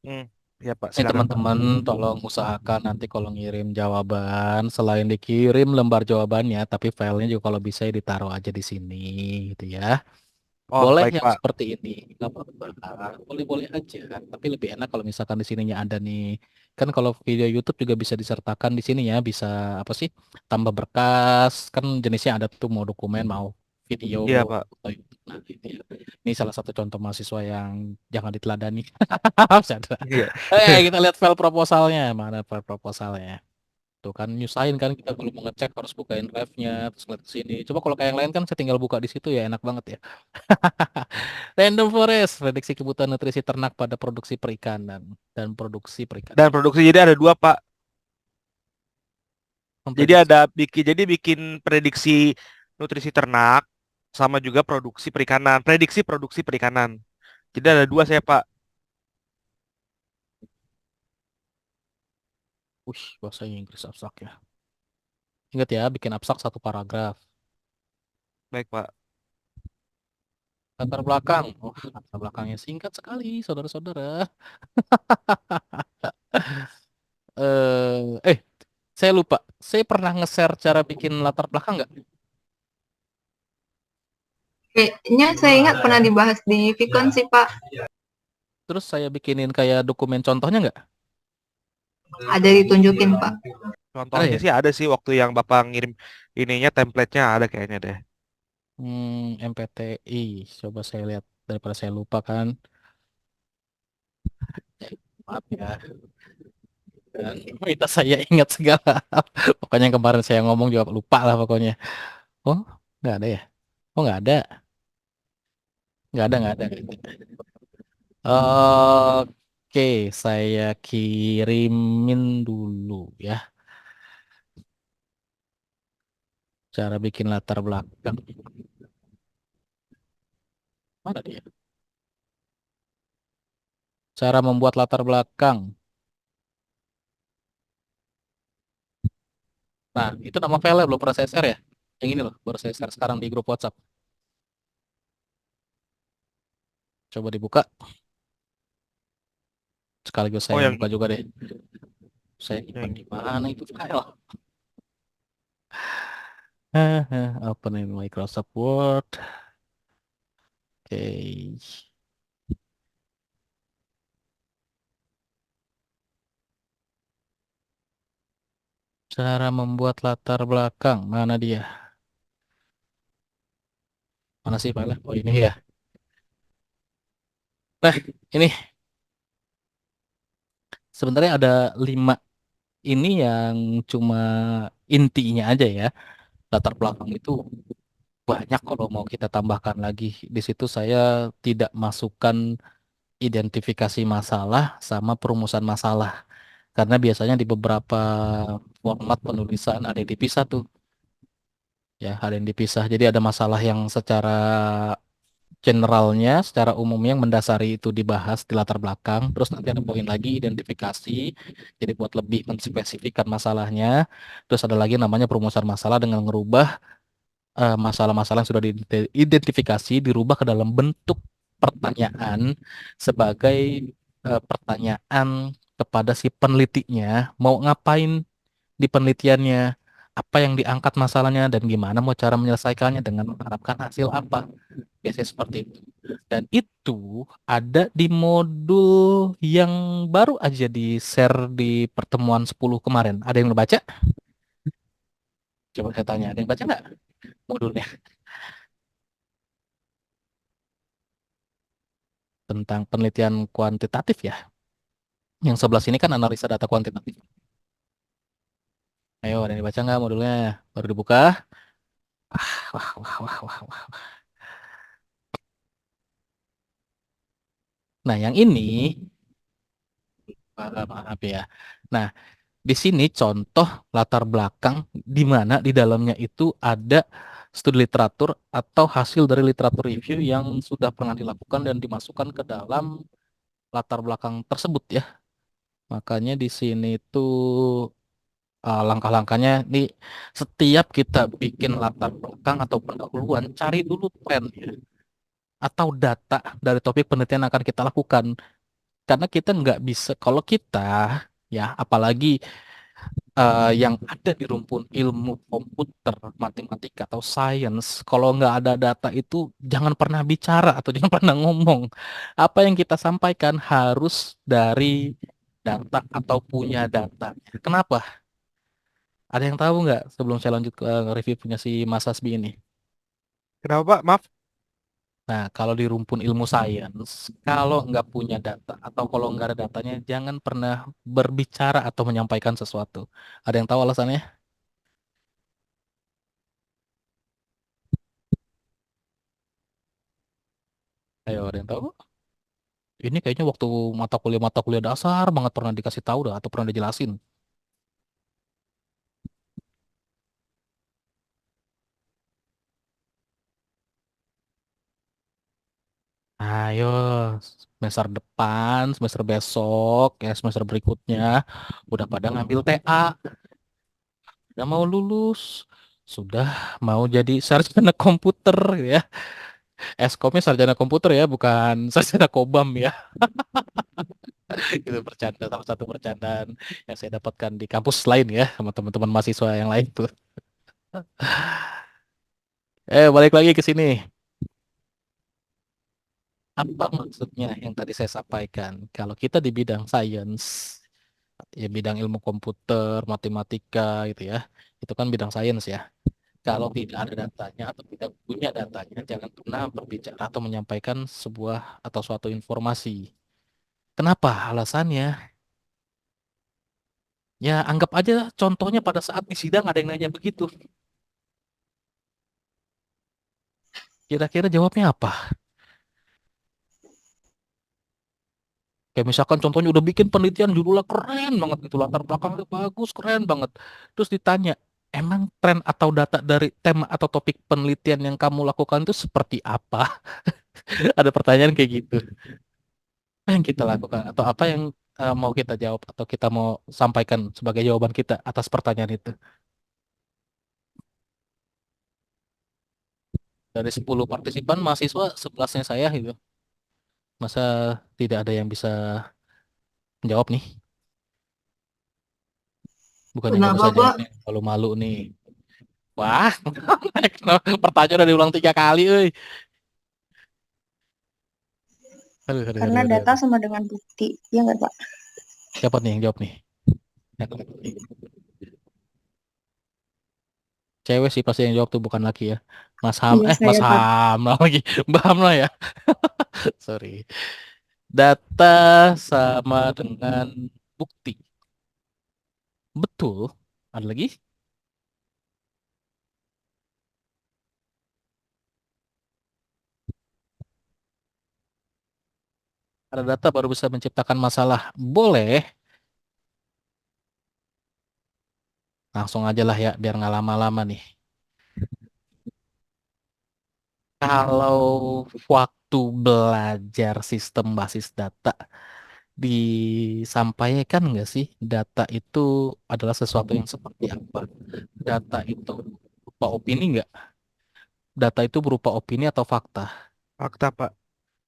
Hmm, ya Pak, Nih silakan Pak. teman-teman, tolong usahakan nanti kalau ngirim jawaban, selain dikirim lembar jawabannya, tapi filenya juga kalau bisa ditaruh aja di sini, gitu ya. Oh, Boleh baik yang Pak. seperti ini, nggak apa-apa. Boleh-boleh aja. Tapi lebih enak kalau misalkan di sininya ada nih. Kan kalau video YouTube juga bisa disertakan di sini ya, bisa apa sih? Tambah berkas, kan jenisnya ada tuh mau dokumen, mau video, Iya Pak. foto YouTube. Nah, ini ya. Ini salah satu contoh mahasiswa yang jangan diteladani. Bercanda. Iya. Kita lihat file proposalnya. Mana file proposalnya? Tuh kan nyusahin kan kita kalau mau ngecek harus bukain drive-nya terus ngeliat ke sini. Coba kalau kayak yang lain kan saya tinggal buka di situ ya enak banget ya. Random Forest, prediksi kebutuhan nutrisi ternak pada produksi perikanan dan produksi Dan perikanan. produksi jadi ada dua Pak. Jadi Memprediksi. ada bikin prediksi nutrisi ternak sama juga produksi perikanan. Prediksi produksi perikanan. Jadi ada dua saya Pak. Bahasa Inggris abstrak ya. Ingat ya, bikin abstrak satu paragraf. Baik Pak. Latar belakang. Oh, latar belakangnya singkat sekali, saudara-saudara. eh, eh, saya lupa. Saya pernah nge-share cara bikin latar belakang nggak? Kayaknya saya ingat pernah dibahas di Vicon sih Pak. Terus saya bikinin kayak dokumen contohnya nggak? Ada ditunjukin Pak. Ada Contohnya ya? sih ada sih waktu yang Bapak ngirim ininya, template-nya ada kayaknya deh. MPTI. Coba saya lihat daripada saya lupa kan. Maaf ya. Dan minta saya ingat segala hal. Pokoknya yang kemarin saya ngomong juga lupa lah pokoknya. Oh, nggak ada ya? Oh, nggak ada. Nggak ada. Oke, saya kirimin dulu ya. Cara bikin latar belakang. Mana dia? Cara membuat latar belakang. Nah, itu nama filenya belum pernah saya share ya. Yang ini loh, baru saya share sekarang di grup WhatsApp. Coba dibuka. Sekaligus Oh saya yang buka juga deh. Saya nyimpan yang di mana itu file? Open in Microsoft Word. Oke. Cara membuat latar belakang. Mana dia? Mana sih file? Oh, ini ya. Nah, ini sebenarnya ada 5 ini yang cuma intinya aja ya. Latar belakang itu banyak kalau mau kita tambahkan lagi. Di situ saya tidak masukkan identifikasi masalah sama perumusan masalah. Karena biasanya di beberapa format penulisan ada yang dipisah tuh. Ya, ada yang dipisah. Jadi ada masalah yang secara generalnya, secara umumnya yang mendasari itu dibahas di latar belakang. Terus nanti ada poin lagi identifikasi. Jadi buat lebih menspesifikkan masalahnya. Terus ada lagi namanya perumusan masalah dengan merubah masalah-masalah yang sudah diidentifikasi dirubah ke dalam bentuk pertanyaan sebagai pertanyaan kepada si penelitinya mau ngapain di penelitiannya, apa yang diangkat masalahnya dan gimana mau cara menyelesaikannya dengan mengharapkan hasil apa. Biasanya seperti itu. Dan itu ada di modul yang baru aja di-share di pertemuan 10 kemarin. Ada yang baca? Coba saya tanya, ada yang baca nggak modulnya? Tentang penelitian kuantitatif ya. Yang sebelah sini kan analisa data kuantitatif. Ayo, ada yang dibaca nggak modulnya? Baru dibuka. Wah, wah, wah, wah, wah. Nah, yang ini, maaf ya. Nah, di sini contoh latar belakang di mana di dalamnya itu ada studi literatur atau hasil dari literatur review yang sudah pernah dilakukan dan dimasukkan ke dalam latar belakang tersebut ya. Makanya di sini tuh langkah-langkahnya nih setiap kita bikin latar belakang atau pendahuluan cari dulu tren ya atau data dari topik penelitian yang akan kita lakukan karena kita nggak bisa kalau kita ya apalagi yang ada di rumpun ilmu komputer matematika atau sains kalau nggak ada data itu jangan pernah bicara atau jangan pernah ngomong apa yang kita sampaikan harus dari data atau punya data kenapa ada yang tahu nggak sebelum saya lanjut ke review punya si Mas Hasbi ini? Kenapa Pak? Maaf. Nah, kalau di rumpun ilmu sains, kalau nggak punya data atau kalau nggak ada datanya, jangan pernah berbicara atau menyampaikan sesuatu. Ada yang tahu alasannya? Ayo, ada yang tahu? Ini kayaknya waktu mata kuliah dasar banget pernah dikasih tahu dah atau pernah dijelasin. Ayo, semester depan, semester besok, ya semester berikutnya, udah pada ngambil TA, udah mau lulus, sudah mau jadi sarjana komputer ya. Eskomnya sarjana komputer ya, bukan sarjana kobam ya. Itu bercanda, salah satu bercandaan yang saya dapatkan di kampus lain ya, sama teman-teman mahasiswa yang lain tuh. Balik lagi ke sini. Apa maksudnya yang tadi saya sampaikan? Kalau kita di bidang sains, ya bidang ilmu komputer, matematika gitu ya, itu kan bidang sains ya. Kalau tidak ada datanya atau tidak punya datanya, jangan pernah berbicara atau menyampaikan sebuah atau suatu informasi. Kenapa? Alasannya, ya anggap aja contohnya pada saat di sidang ada yang nanya begitu. Kira-kira jawabnya apa? Kayak misalkan contohnya udah bikin penelitian judulnya keren banget gitu, latar belakangnya bagus, keren banget. Terus ditanya, emang tren atau data dari tema atau topik penelitian yang kamu lakukan itu seperti apa? Ada pertanyaan kayak gitu. Apa yang kita lakukan atau apa yang mau kita jawab atau kita mau sampaikan sebagai jawaban kita atas pertanyaan itu? Dari 10 partisipan mahasiswa 11-nya saya gitu. Masa tidak ada yang bisa menjawab nih? Bukannya nggak Kenapa, bisa Pak? jawabnya, kalau malu nih. Wah, pertanyaan udah diulang 3 kali, euy. Aduh, aduh, aduh, Karena aduh, data aduh. sama dengan bukti. Ya nggak, Pak? Siapa nih yang jawab nih? Cewek sih pasti yang jawab tuh bukan laki ya. Iya, Mas saya, Pak. Hamna lagi. Mbak Hamna ya. Sorry. Data sama dengan bukti. Betul. Ada lagi? Ada data baru bisa menciptakan masalah. Boleh. Langsung aja lah ya, biar nggak lama-lama nih. Kalau waktu belajar sistem basis data, disampaikan nggak sih data itu adalah sesuatu yang seperti apa? Data itu berupa opini nggak? Data itu berupa opini atau fakta? Fakta Pak.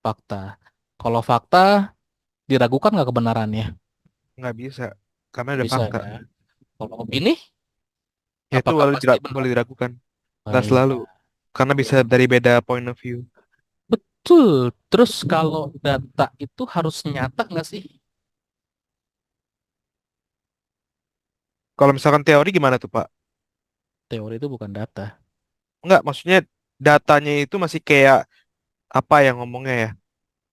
Fakta. Kalau fakta, diragukan nggak kebenarannya? Nggak bisa. Karena ada Bisa fakta. ya. Kalau opini, Ya itu apakah pasti benar? boleh diragukan. Oh, Nggak selalu. iya. Karena bisa dari beda point of view. Betul. Terus kalau data itu harus nyata nggak sih? Kalau misalkan teori gimana tuh Pak? Teori itu bukan data. Nggak, maksudnya datanya itu masih kayak apa yang ngomongnya ya?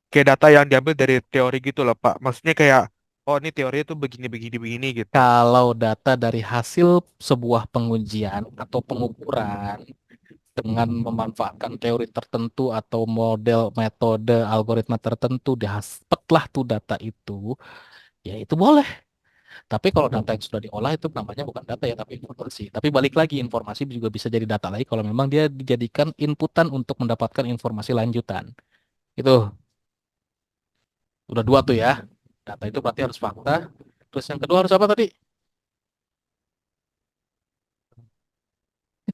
Kayak data yang diambil dari teori gitu loh Pak. Maksudnya kayak Oh, ini teori itu begini begini begini gitu. Kalau data dari hasil sebuah pengujian atau pengukuran dengan memanfaatkan teori tertentu atau model metode algoritma tertentu didapatlah tuh data itu, ya itu boleh. Tapi kalau data yang sudah diolah itu namanya bukan data ya, tapi informasi. Tapi balik lagi, informasi juga bisa jadi data lagi kalau memang dia dijadikan inputan untuk mendapatkan informasi lanjutan. Itu udah dua tuh ya. Data itu berarti harus fakta. Terus yang kedua harus apa tadi?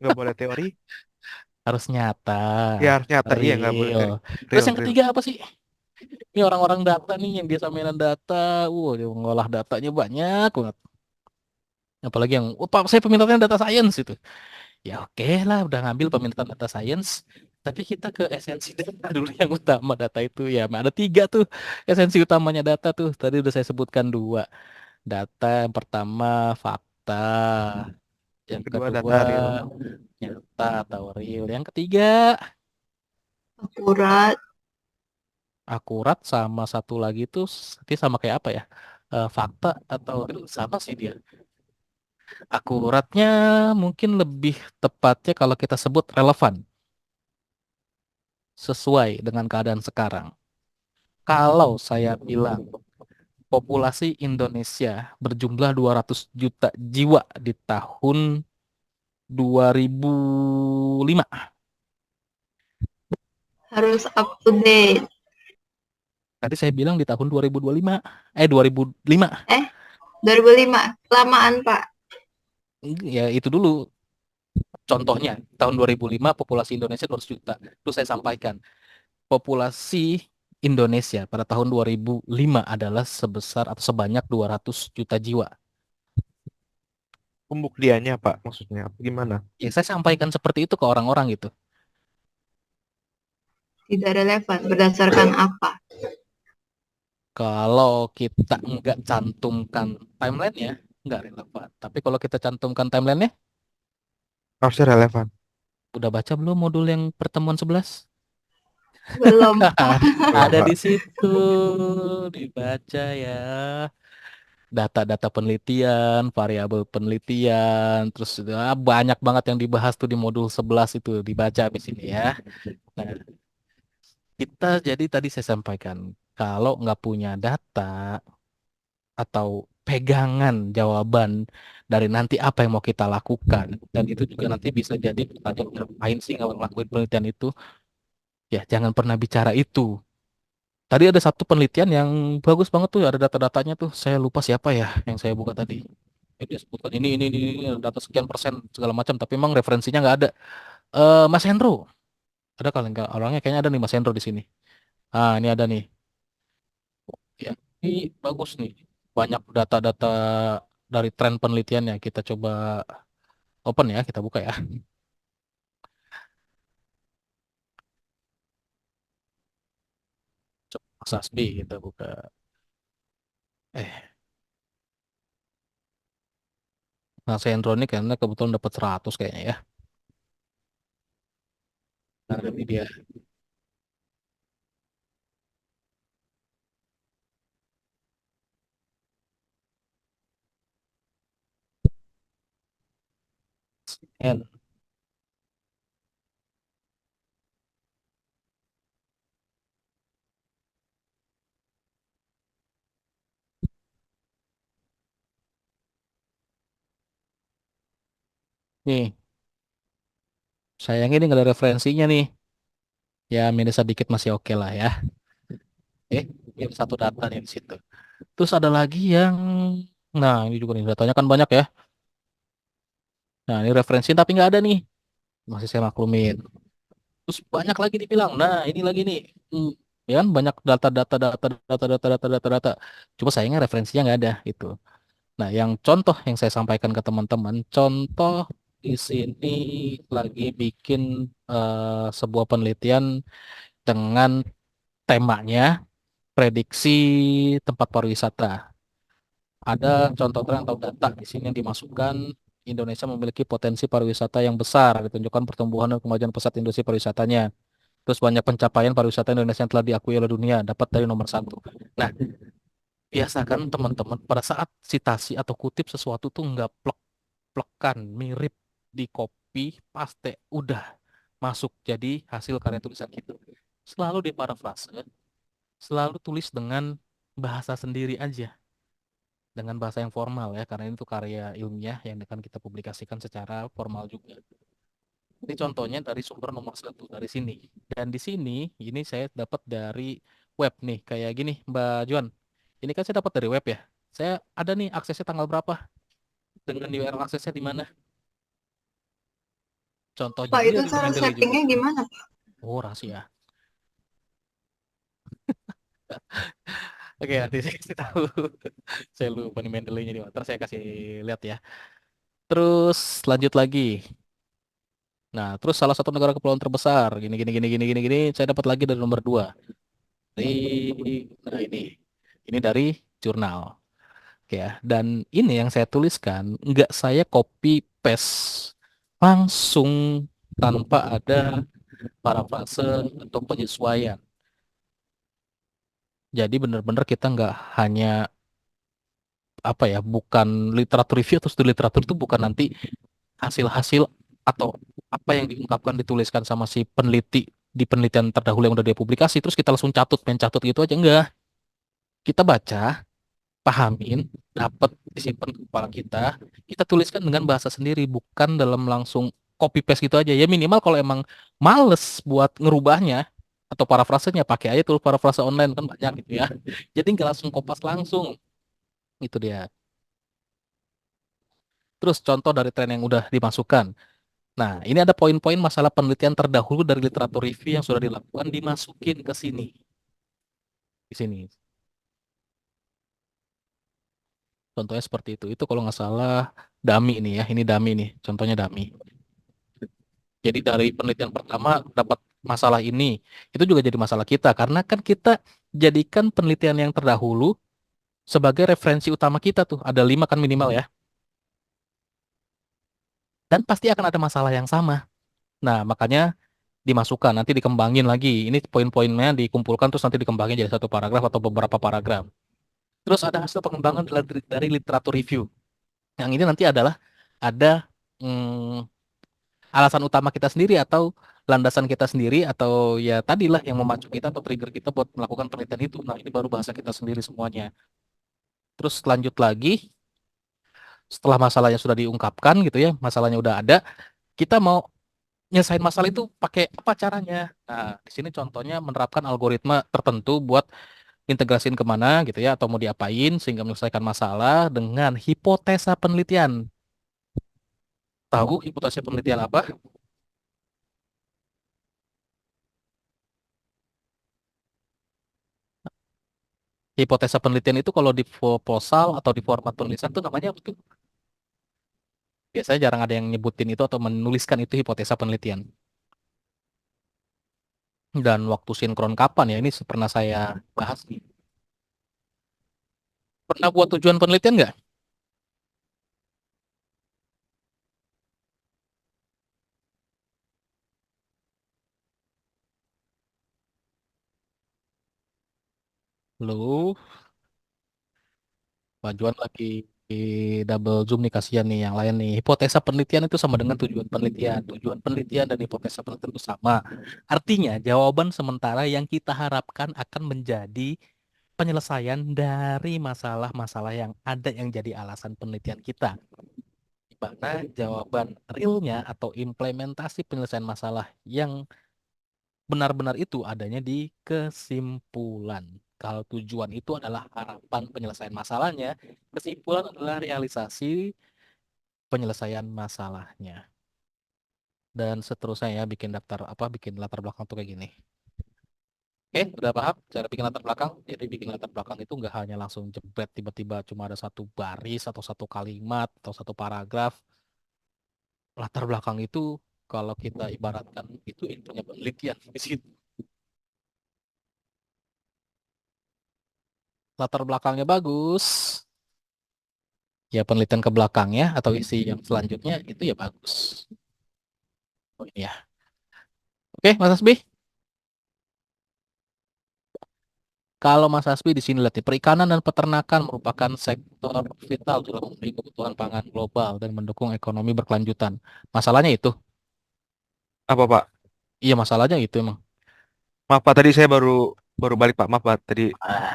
Nggak boleh teori. Harus nyata, Ya harus nyata. Iya nggak boleh real. teori. Terus Real, yang real. ketiga apa sih? Ini orang-orang data nih yang biasa mainan data. Dia ngolah datanya banyak banget. Apalagi yang, oh, Pak, saya peminatnya data science itu. Ya oke lah, udah ngambil peminatan data science. Tapi kita ke esensi data dulu yang utama data itu. Ya ada tiga tuh esensi utamanya data tuh. Tadi udah saya sebutkan dua. Data yang pertama fakta. Yang Kedua kedua data real. nyata atau real. Yang ketiga Akurat. akurat, sama satu lagi tuh nanti sama kayak apa ya? Fakta atau sama sih dia. Akuratnya mungkin lebih tepatnya kalau kita sebut relevan, sesuai dengan keadaan sekarang. Kalau saya bilang populasi Indonesia berjumlah 200 juta jiwa di tahun 2005. Harus up to date. Tadi saya bilang di tahun 2025. 2005. 2005. Lamaan, Pak. Ya itu dulu contohnya. Tahun 2005 populasi Indonesia 200 juta. Itu saya sampaikan. Populasi Indonesia pada tahun 2005 adalah sebesar atau sebanyak 200 juta jiwa. Pembuktiannya Pak maksudnya apa gimana? Ya saya sampaikan seperti itu ke orang-orang gitu. Tidak relevan. Berdasarkan apa? Kalau kita nggak cantumkan timelinenya, nggak relevan. Tapi kalau kita cantumkan timelinenya, Harusnya relevan. udah baca belum modul yang pertemuan 11? Belum, Pak. Belum, Ada Pak. di situ, dibaca ya. Data-data penelitian, variabel penelitian, terus banyak banget yang dibahas tuh di modul 11 itu, dibaca habis ini ya. Nah, kita jadi tadi saya sampaikan, kalau nggak punya data atau pegangan jawaban dari nanti apa yang mau kita lakukan, dan itu juga nanti bisa jadi pertanyaan, ngapain sih nggak ngelakuin penelitian itu, ya jangan pernah bicara itu. Tadi ada satu penelitian yang bagus banget tuh, ada data-datanya tuh, saya lupa siapa ya yang saya buka tadi. Dia sebutkan ini, data sekian persen segala macam, tapi memang referensinya nggak ada. Mas Hendro, ada kali nggak orangnya, kayaknya ada nih Mas Hendro di sini. Ah, ini ada nih. Ya, ini bagus nih. Banyak data-data dari tren penelitiannya. Kita coba open ya, kita buka ya. Coba Mas Asbi kita buka. Eh, Mas Hendro ini kayaknya kebetulan dapat 100 kayaknya ya. Nah, ini dia. N. Nih, sayangnya ini nggak ada referensinya nih. Ya, minus sedikit masih oke lah ya. Ini ada satu data nih di situ. Terus ada lagi yang, nah ini juga nih datanya kan banyak ya. Nah ini referensi tapi nggak ada nih. Masih saya maklumin. Terus banyak lagi dibilang, nah ini lagi nih. Ya kan banyak data. Cuma sayangnya referensinya nggak ada itu. Nah yang contoh yang saya sampaikan ke teman-teman, contoh di sini lagi bikin sebuah penelitian dengan temanya prediksi tempat pariwisata. Ada contoh tren atau data di sini yang dimasukkan, Indonesia memiliki potensi pariwisata yang besar, ditunjukkan pertumbuhan dan kemajuan pesat industri pariwisatanya. Terus banyak pencapaian pariwisata Indonesia yang telah diakui oleh dunia, dapat dari nomor satu. Nah, biasakan teman-teman pada saat citasi atau kutip sesuatu tuh nggak plek-plekan, mirip di copy, paste, udah masuk jadi hasil karya tulisan kita. Selalu di parafrase, selalu tulis dengan bahasa sendiri aja, dengan bahasa yang formal ya, karena itu karya ilmiah yang akan kita publikasikan secara formal juga. Ini contohnya dari sumber nomor satu dari sini. Dan di sini, ini saya dapat dari web nih, kayak gini, Mbak Juan. Ini kan saya dapat dari web ya. Saya ada nih aksesnya tanggal berapa, dengan URL aksesnya di mana. Contohnya, Pak, ini itu dari cara Mendeley juga. settingnya gimana? Oh, rahasia. Oke, nanti saya kasih tahu. Saya lupa nih Mendeley-nya di mana. Ntar saya kasih lihat ya. Terus lanjut lagi. Nah, terus salah satu negara kepulauan terbesar, gini gini gini gini gini gini, saya dapat lagi dari nomor 2. Dari nah ini dari jurnal. Oke ya. Dan ini yang saya tuliskan nggak saya copy paste langsung tanpa ada parafrase atau penyesuaian. Jadi benar-benar kita nggak hanya apa ya, bukan literatur review atau studi literatur itu bukan nanti hasil-hasil atau apa yang diungkapkan dituliskan sama si peneliti di penelitian terdahulu yang udah dia publikasi terus kita langsung catut main catut gitu aja, enggak. Kita baca, pahamin, dapat disimpan ke kepala kita tuliskan dengan bahasa sendiri, bukan dalam langsung copy paste gitu aja. Ya minimal kalau emang males buat ngerubahnya atau parafrasenya, pakai aja tuh parafrase online kan banyak gitu ya. Jadi nggak langsung kopas langsung, itu dia. Terus contoh dari tren yang udah dimasukkan. Nah, ini ada poin-poin masalah penelitian terdahulu dari literatur review yang sudah dilakukan dimasukin ke sini. Di sini. Contohnya seperti itu. Itu kalau nggak salah dummy nih ya. Ini dummy nih. Contohnya dummy. Jadi dari penelitian pertama dapat masalah ini. Itu juga jadi masalah kita. Karena kan kita jadikan penelitian yang terdahulu sebagai referensi utama kita tuh. Ada 5 kan minimal ya. Dan pasti akan ada masalah yang sama. Nah, makanya dimasukkan. Nanti dikembangin lagi. Ini poin-poinnya dikumpulkan terus nanti dikembangin jadi satu paragraf atau beberapa paragraf. Terus ada hasil pengembangan dari literatur review. Yang ini nanti adalah ada alasan utama kita sendiri atau landasan kita sendiri atau ya tadilah yang memacu kita atau trigger kita buat melakukan penelitian itu. Nah, ini baru bahasa kita sendiri semuanya. Terus lanjut lagi, setelah masalahnya sudah diungkapkan gitu ya, masalahnya udah ada, kita mau nyelesain masalah itu pakai apa caranya? Nah, di sini contohnya menerapkan algoritma tertentu buat integrasiin kemana gitu ya, atau mau diapain sehingga menyelesaikan masalah dengan hipotesa penelitian. Tahu hipotesa penelitian apa? Hipotesa penelitian itu kalau di proposal atau di format penulisan tuh namanya apa tuh? Biasanya jarang ada yang nyebutin itu atau menuliskan itu hipotesa penelitian. Dan waktu sinkron kapan ya? Ini pernah saya bahas nih. Pernah buat tujuan penelitian nggak? Lu, Pak Juan lagi di double zoom nih, kasihan nih yang lain nih. Hipotesa penelitian itu sama dengan tujuan penelitian. Tujuan penelitian dan hipotesa penelitian itu sama. Artinya jawaban sementara yang kita harapkan akan menjadi penyelesaian dari masalah-masalah yang ada yang jadi alasan penelitian kita. Di mana jawaban realnya atau implementasi penyelesaian masalah yang benar-benar itu adanya di kesimpulan. Kalau tujuan itu adalah harapan penyelesaian masalahnya, kesimpulan adalah realisasi penyelesaian masalahnya. Dan seterusnya ya, bikin daftar apa, bikin latar belakang tuh kayak gini. Oke, udah paham cara bikin latar belakang? Jadi bikin latar belakang itu nggak hanya langsung jebret tiba-tiba cuma ada satu baris atau satu kalimat atau satu paragraf. Latar belakang itu kalau kita ibaratkan itu intinya penelitian di situ. Latar belakangnya bagus, ya penelitian ke belakangnya atau isi yang selanjutnya itu ya bagus. Oh ini ya. Oke, Mas Asbi. Kalau Mas Hasbi di sini lihat nih, perikanan dan peternakan merupakan sektor vital dalam memenuhi kebutuhan pangan global dan mendukung ekonomi berkelanjutan. Masalahnya itu, Apa Pak? iya masalahnya itu emang. Maaf Pak, tadi saya baru baru balik Pak. Maaf Pak, tadi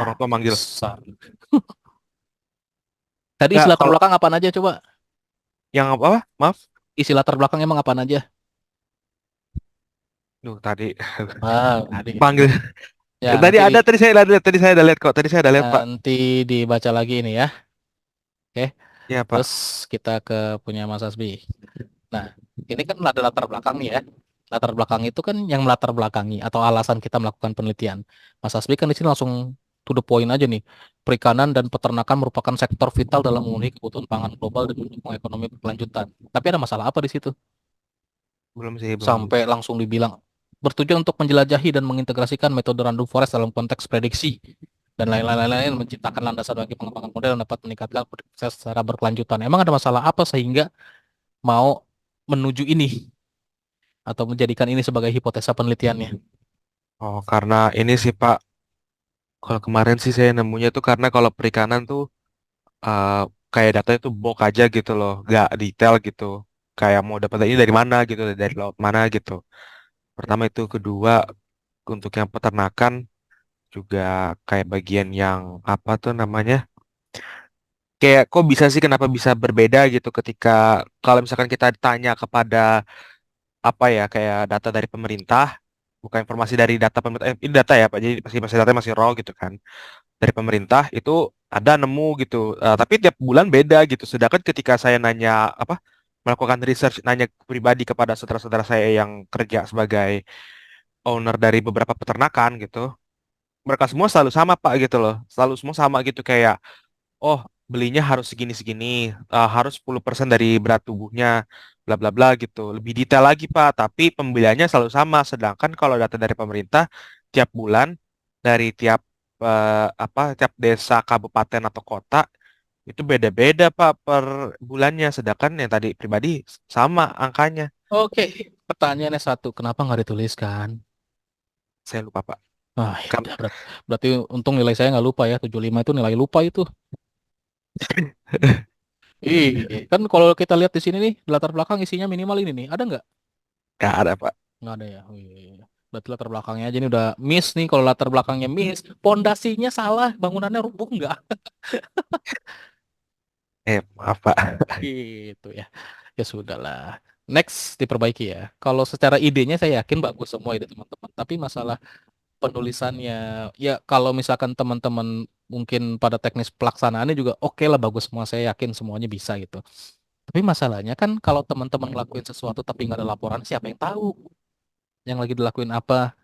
orang Ah, tua manggil. besar. Tadi isi Nggak, latar kalau belakang apaan aja coba? yang apa? Maaf. Isi latar belakang emang apaan aja? Duh, tadi Tadi. panggil. Ya, Tadi ada, tadi saya ada lihat kok. Tadi saya ada lihat Pak. nanti dibaca lagi ini ya. Oke. Iya Pak. Terus kita ke punya Mas Hasbi. Nah, ini kan ada latar belakang nih ya. Latar belakang itu kan yang melatar belakangi atau alasan kita melakukan penelitian. Mas Hasbi kan di sini langsung to the point aja nih. Perikanan dan peternakan merupakan sektor vital dalam memenuhi kebutuhan pangan global dan mendukung ekonomi berkelanjutan. Tapi ada masalah apa di situ? Belum sih, belum. Sampai langsung dibilang bertujuan untuk menjelajahi dan mengintegrasikan metode random forest dalam konteks prediksi dan lain-lain menciptakan landasan bagi pengembangan model yang dapat meningkatkan sukses secara berkelanjutan. Emang ada masalah apa sehingga mau menuju ini atau menjadikan ini sebagai hipotesa penelitiannya? Oh, karena ini sih Pak. Kalau kemarin sih saya nemunya tuh karena kalau perikanan tuh eh, kayak datanya tuh bulk aja gitu loh, nggak detail gitu. Kayak mau dapat ini dari mana gitu, dari laut mana gitu. Pertama itu, kedua untuk yang peternakan juga kayak bagian yang apa tuh namanya? Kayak kok bisa sih kenapa bisa berbeda gitu ketika kalau misalkan kita ditanya kepada apa ya kayak data dari pemerintah, bukan informasi dari data pemerintah, ini data ya Pak, jadi masih data masih raw gitu kan. Dari pemerintah itu ada nemu gitu. Tapi tiap bulan beda gitu. Sedangkan ketika saya nanya apa melakukan research nanya pribadi kepada saudara-saudara saya yang kerja sebagai owner dari beberapa peternakan gitu, mereka semua selalu sama Pak gitu loh. Selalu semua sama gitu kayak oh belinya harus segini-segini, harus 10% dari berat tubuhnya, bla bla bla gitu. Lebih detail lagi Pak, tapi pembeliannya selalu sama. Sedangkan kalau data dari pemerintah tiap bulan dari tiap desa, kabupaten atau kota itu beda-beda Pak per bulannya. Sedangkan yang tadi pribadi sama angkanya. Oke, pertanyaannya satu, kenapa nggak dituliskan? Saya lupa Pak. Ya Kam- udah, berarti untung nilai saya nggak lupa ya, 75 itu nilai lupa itu. Kan kalau kita lihat di sini nih, di latar belakang isinya minimal ini nih, ada nggak? Nggak ada Pak. Nggak ada ya. Berarti latar belakangnya aja ini udah miss nih. Kalau latar belakangnya miss, pondasinya salah, bangunannya rubuh nggak? Maaf Pak. Gitu ya. Ya sudahlah. Next diperbaiki ya. Kalau secara idenya saya yakin bagus semua itu teman-teman. Tapi masalah penulisannya, ya kalau misalkan teman-teman mungkin pada teknis pelaksanaannya juga oke lah bagus semua. Saya yakin semuanya bisa gitu. Tapi masalahnya kan kalau teman-teman ngelakuin sesuatu tapi nggak ada laporan, siapa yang tahu yang lagi dilakuin apa?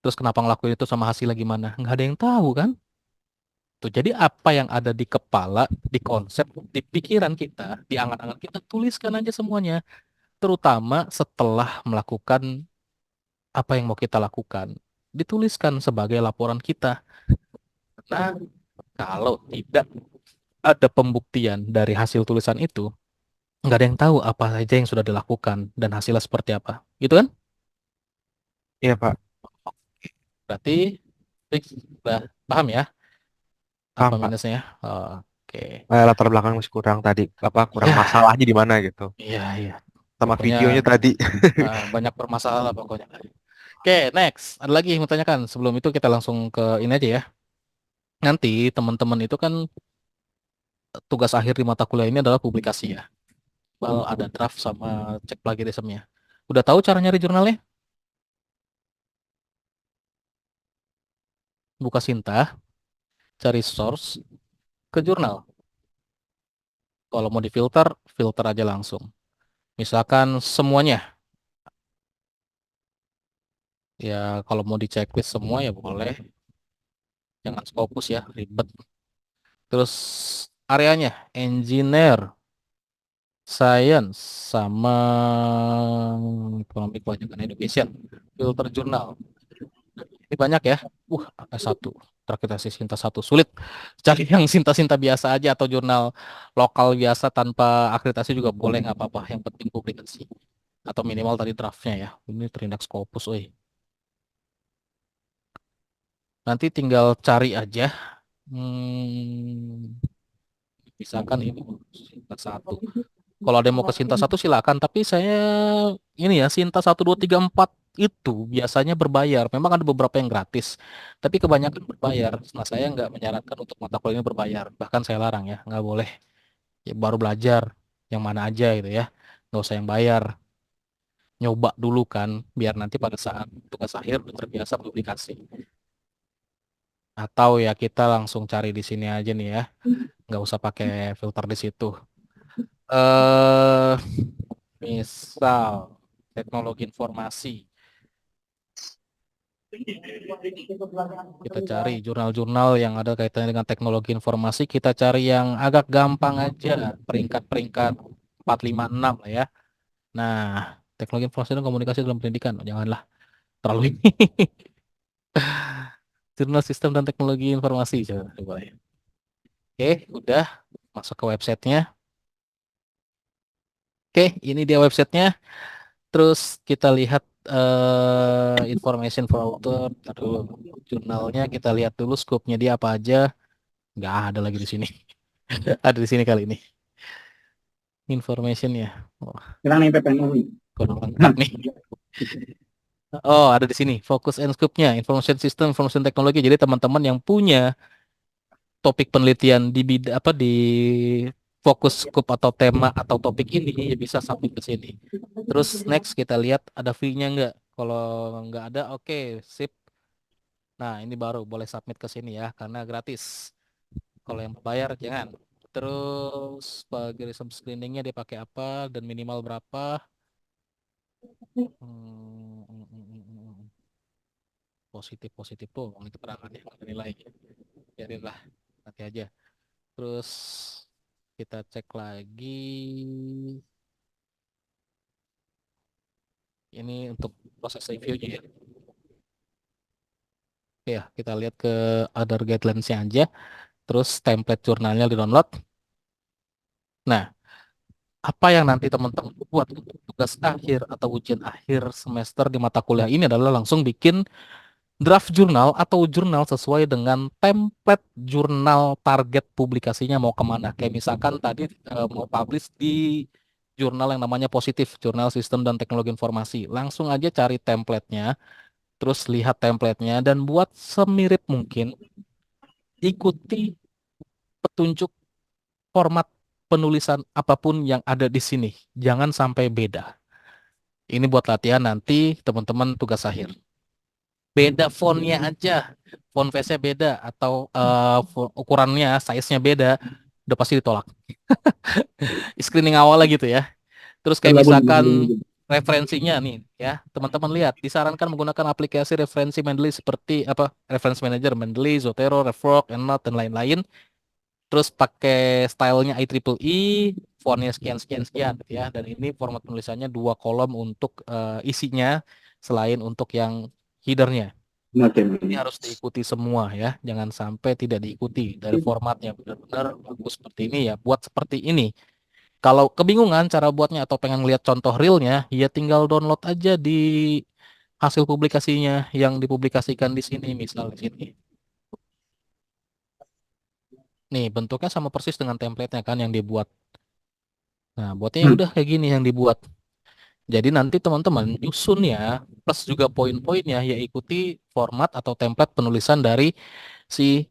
Terus kenapa ngelakuin itu sama hasilnya gimana? Nggak ada yang tahu kan? Tuh, jadi apa yang ada di kepala, di konsep, di pikiran kita, di angan-angan kita, tuliskan aja semuanya. Terutama setelah melakukan apa yang mau kita lakukan. Dituliskan sebagai laporan kita. Nah, kalau tidak ada pembuktian dari hasil tulisan itu, nggak ada yang tahu apa saja yang sudah dilakukan dan hasilnya seperti apa. Gitu kan? Iya Pak. Berarti Fix, udah paham ya apa Paham Pak. minusnya? Oke. Latar belakang masih kurang tadi. Apa kurang Ya, masalahnya di mana gitu. iya, iya. Sama Pokoknya videonya tadi. banyak bermasalah lah pokoknya. Oke, next. Ada lagi yang mau tanyakan. Sebelum itu kita langsung ke ini aja ya. Nanti teman-teman itu kan tugas akhir di mata kuliah ini adalah publikasi ya. Ada draft sama cek plagiarismnya. Udah tahu cara nyari jurnalnya? Buka Sinta, cari source ke jurnal. Kalau mau difilter, filter aja langsung. Misalkan semuanya. Ya kalau mau di checklist semua ya boleh. Jangan Scopus ya, ribet. Terus areanya, engineer, science, sama ekonomi kelanjutan education, filter jurnal. Ini banyak ya. S1. Terakreditasi Sinta satu. Sulit. Cari yang Sinta-Sinta biasa aja atau jurnal lokal biasa tanpa akreditasi juga boleh, nggak apa-apa. Yang penting publikasi. Atau minimal tadi draftnya ya. Ini terindeks Scopus, oi. Nanti tinggal cari aja. Hmm, misalkan ini Sinta 1. Kalau ada yang mau ke Sinta 1 silakan, tapi saya ini ya Sinta 1, 2, 3, 4 itu biasanya berbayar. Memang ada beberapa yang gratis, tapi kebanyakan berbayar. Nah, saya nggak menyarankan untuk mata kuliah ini berbayar. Bahkan saya larang ya, nggak boleh. Ya, baru belajar yang mana aja gitu ya. Nggak usah yang bayar. Nyoba dulu kan, biar nanti pada saat tugas akhir udah terbiasa publikasi. Atau ya kita langsung cari di sini aja nih ya, nggak usah pakai filter di situ. eh Misal teknologi informasi, kita cari jurnal-jurnal yang ada kaitannya dengan teknologi informasi, kita cari yang agak gampang aja, peringkat-peringkat 4, 5, 6 lah ya. Nah, teknologi informasi dan komunikasi dalam pendidikan, oh, janganlah terlalu ini. Jurnal sistem dan teknologi informasi, coba ya. Oke, udah masuk ke websitenya. Oke, ini dia websitenya. Terus kita lihat information for author, aduh, jurnalnya kita lihat dulu scope-nya dia apa aja. Nggak ada lagi di sini. Ada di sini kali ini. Information ya. Oh, Sekarang nih PPNU. kurang lengkap nih. Oh, ada di sini. Focus and scope-nya, information system, information technology. Jadi teman-teman yang punya topik penelitian di apa di fokus scope atau tema atau topik ini ya bisa submit ke sini. Terus next kita lihat ada fee-nya nggak. Kalau nggak ada, oke, sip. Nah, ini baru boleh submit ke sini ya, karena gratis. Kalau yang berbayar jangan. Terus plagiarism screeningnya dia pakai apa dan minimal berapa? Positif positif tuh, ini keterangan yang ada nilai. Biarinlah nanti aja. Terus kita cek lagi. Ini untuk proses reviewnya ya. Oke ya, kita lihat ke other guidelines-nya aja. Terus template jurnalnya di download. Nah, apa yang nanti teman-teman buat untuk tugas akhir atau ujian akhir semester di mata kuliah ini adalah langsung bikin draft jurnal atau jurnal sesuai dengan template jurnal target publikasinya mau kemana. Kayak misalkan tadi mau publish di jurnal yang namanya Positif, Jurnal Sistem dan Teknologi Informasi. Langsung aja cari templatenya, terus lihat templatenya dan buat semirip mungkin. Ikuti petunjuk format penulisan apapun yang ada di sini. Jangan sampai beda. Ini buat latihan nanti teman-teman tugas akhir. Beda fontnya aja, font face-nya beda atau ukurannya, size-nya beda, udah pasti ditolak. Screening awalnya gitu ya. Terus kayak misalkan referensinya nih ya, teman-teman lihat, disarankan menggunakan aplikasi referensi Mendeley seperti apa? Reference Manager Mendeley, Zotero, Reflog, EndNote dan lain-lain. Terus pakai stylenya IEEE, fontnya sekian sekian sekian gitu ya. Dan ini format penulisannya 2 kolom untuk isinya selain untuk yang headernya. Ini harus diikuti semua ya, jangan sampai tidak diikuti dari formatnya benar-benar bagus seperti ini ya. Buat seperti ini. Kalau kebingungan cara buatnya atau pengen lihat contoh realnya, ya tinggal download aja di hasil publikasinya yang dipublikasikan di sini, misal di sini. Nih, bentuknya sama persis dengan template-nya kan yang dibuat. Nah, buatnya ya udah kayak gini yang dibuat. Jadi nanti teman-teman nyusun ya, plus juga poin-poinnya ya ikuti format atau template penulisan dari si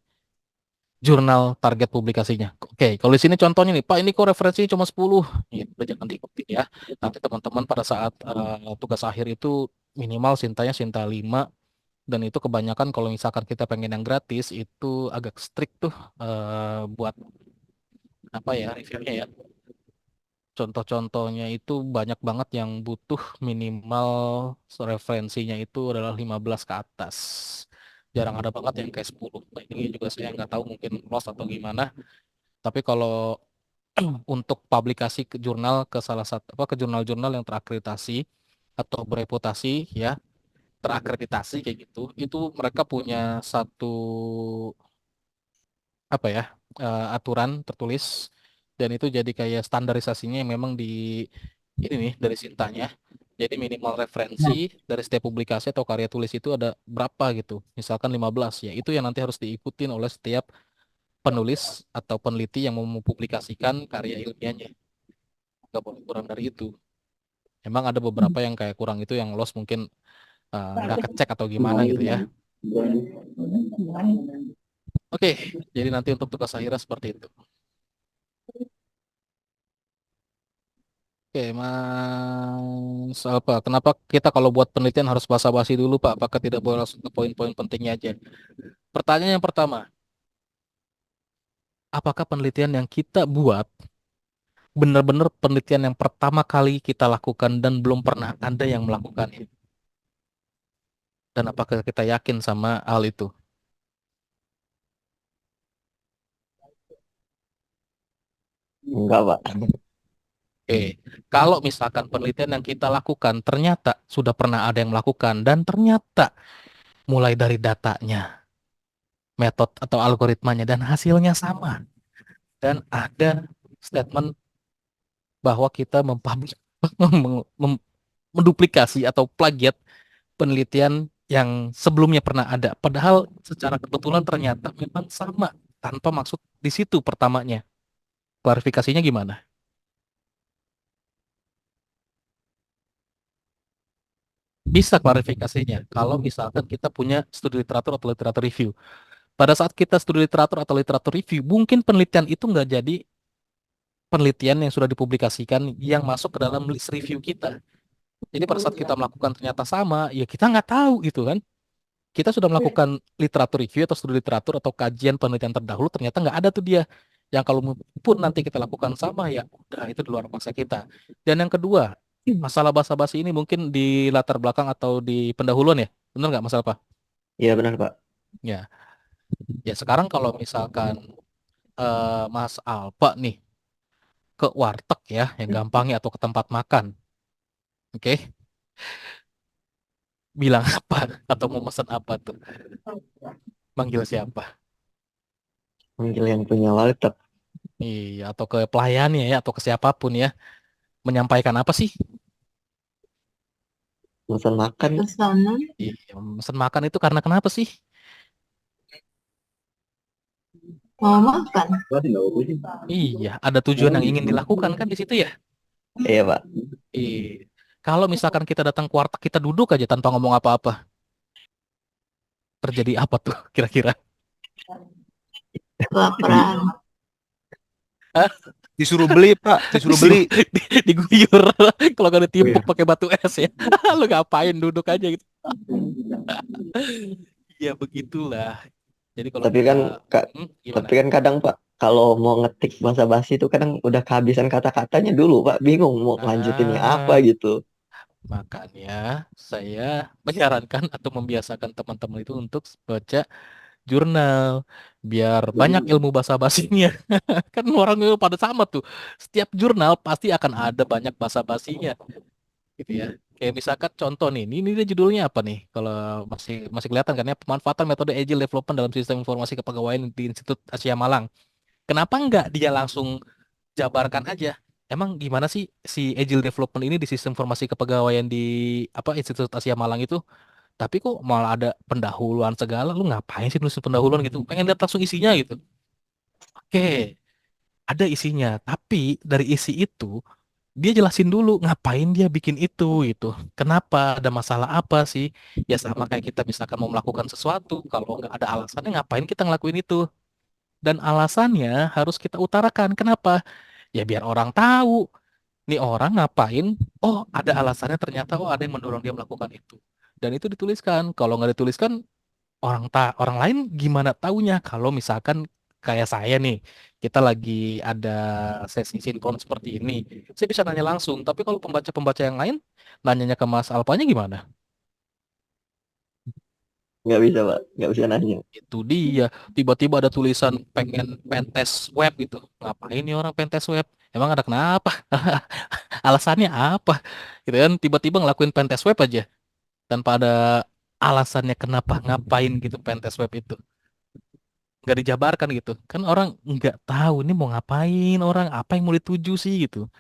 jurnal target publikasinya. Oke, kalau di sini contohnya nih, Pak, ini kok referensinya cuma 10. Ya, udah jangan diikuti ya. Nanti teman-teman pada saat tugas akhir itu minimal Sintanya Sinta 5 dan itu kebanyakan kalau misalkan kita pengen yang gratis itu agak strict tuh buat apa ya reviewnya ya. Contoh-contohnya itu banyak banget yang butuh minimal referensinya itu adalah 15 ke atas. Jarang ada banget yang kayak 10. Nah, ini juga saya nggak tahu mungkin lost atau gimana. Tapi kalau untuk publikasi ke jurnal ke salah satu apa ke jurnal-jurnal yang terakreditasi atau bereputasi ya, terakreditasi kayak gitu, itu mereka punya satu apa ya aturan tertulis dan itu jadi kayak standarisasinya yang memang di ini nih dari Sintanya. Jadi minimal referensi dari setiap publikasi atau karya tulis itu ada berapa gitu. Misalkan 15 ya. Itu yang nanti harus diikutin oleh setiap penulis atau peneliti yang mau mempublikasikan karya ilmiahnya. Nggak boleh kurang dari itu. Emang ada beberapa yang kayak kurang itu yang lost mungkin nggak kecek atau gimana gitu ya. Oke, jadi nanti untuk tugas akhirnya seperti itu. Oke, Mas apa? Kenapa kita kalau buat penelitian harus basa-basi dulu, Pak? Apakah tidak boleh langsung ke poin-poin pentingnya aja? Pertanyaan yang pertama, apakah penelitian yang kita buat benar-benar penelitian yang pertama kali kita lakukan dan belum pernah ada yang melakukannya? Dan apakah kita yakin sama hal itu? Enggak, Pak. Oke, kalau misalkan penelitian yang kita lakukan ternyata sudah pernah ada yang melakukan dan ternyata mulai dari datanya, metode atau algoritmanya dan hasilnya sama dan ada statement bahwa kita menduplikasi atau plagiat penelitian yang sebelumnya pernah ada. Padahal secara kebetulan ternyata memang sama tanpa maksud di situ pertamanya. Klarifikasinya gimana? Bisa klarifikasinya kalau misalkan kita punya studi literatur atau literatur review. Pada saat kita studi literatur atau literatur review, mungkin penelitian itu nggak jadi penelitian yang sudah dipublikasikan yang masuk ke dalam list review kita. Jadi pada saat kita melakukan ternyata sama, ya kita nggak tahu gitu kan. Kita sudah melakukan literatur review atau studi literatur atau kajian penelitian terdahulu, ternyata nggak ada tuh dia. Yang kalau pun nanti kita lakukan sama, ya udah itu di luar paksa kita. Dan yang kedua, masalah basa-basi ini mungkin di latar belakang atau di pendahuluan ya, benar nggak masalah Pak? Iya benar, Pak. Ya, ya sekarang kalau misalkan Mas Alpa nih ke warteg ya, yang gampangnya atau ke tempat makan, oke? Bilang apa atau mau pesan apa tuh? Manggil siapa? Manggil yang punya warteg. Iya, atau ke pelayannya ya, atau ke siapapun ya. Menyampaikan apa sih? Pesan makan. Pesanan Iya, pesan makan itu karena kenapa sih? mau makan. Iya, ada tujuan yang ingin dilakukan kan di situ ya. Iya, Pak. Iya. Kalau misalkan kita datang ke warteg, kita duduk aja tanpa ngomong apa-apa. Terjadi apa tuh kira-kira? Kelaparan. Hah? Disuruh beli, Pak, disuruh beli. Diguyur. Kalau gak ditimpuk pakai batu es ya. Lu ngapain duduk aja gitu. Ya begitulah. Jadi kalau Tapi kita kan gimana? tapi kan kadang, Pak, kalau mau ngetik basa-basi itu kadang udah kehabisan kata-katanya dulu, Pak. Bingung mau lanjutinnya apa Ah, gitu. makanya saya menyarankan atau membiasakan teman-teman itu untuk baca jurnal biar banyak ilmu basa-basinya. Kan orang itu pada sama tuh. Setiap jurnal pasti akan ada banyak basa-basinya gitu ya. Kayak misalkan contoh nih, ini dia judulnya apa nih? Kalau masih masih kelihatan kan ya, pemanfaatan metode Agile Development dalam sistem informasi kepegawaian di Institut Asia Malang. Kenapa enggak dia langsung jabarkan aja? Emang gimana sih si Agile Development ini di sistem informasi kepegawaian di apa Institut Asia Malang itu? Tapi kok malah ada pendahuluan segala, lu ngapain sih nulis pendahuluan gitu? Pengen lihat langsung isinya gitu. Oke, ada isinya, tapi dari isi itu dia jelasin dulu ngapain dia bikin itu gitu. Kenapa? Ada masalah apa sih? Ya sama kayak kita misalkan mau melakukan sesuatu, kalau nggak ada alasannya ngapain kita ngelakuin itu? Dan alasannya harus kita utarakan. Kenapa? Ya biar orang tahu nih orang ngapain. Oh, ada alasannya ternyata. Oh, ada yang mendorong dia melakukan itu. Dan itu dituliskan. Kalau nggak dituliskan, orang lain gimana taunya kalau misalkan kayak saya nih kita lagi ada sesi sinkron seperti ini saya bisa nanya langsung tapi kalau pembaca-pembaca yang lain nanyanya ke Mas Alpanya gimana Nggak bisa, Pak. Nggak bisa nanya. itu dia tiba-tiba ada tulisan pengen pentes web gitu ngapain nih orang pentes web emang ada kenapa alasannya apa gitu kan tiba-tiba ngelakuin pentes web aja tanpa ada alasannya kenapa ngapain gitu pentes web itu nggak dijabarkan gitu kan orang nggak tahu ini mau ngapain orang apa yang mau dituju sih gitu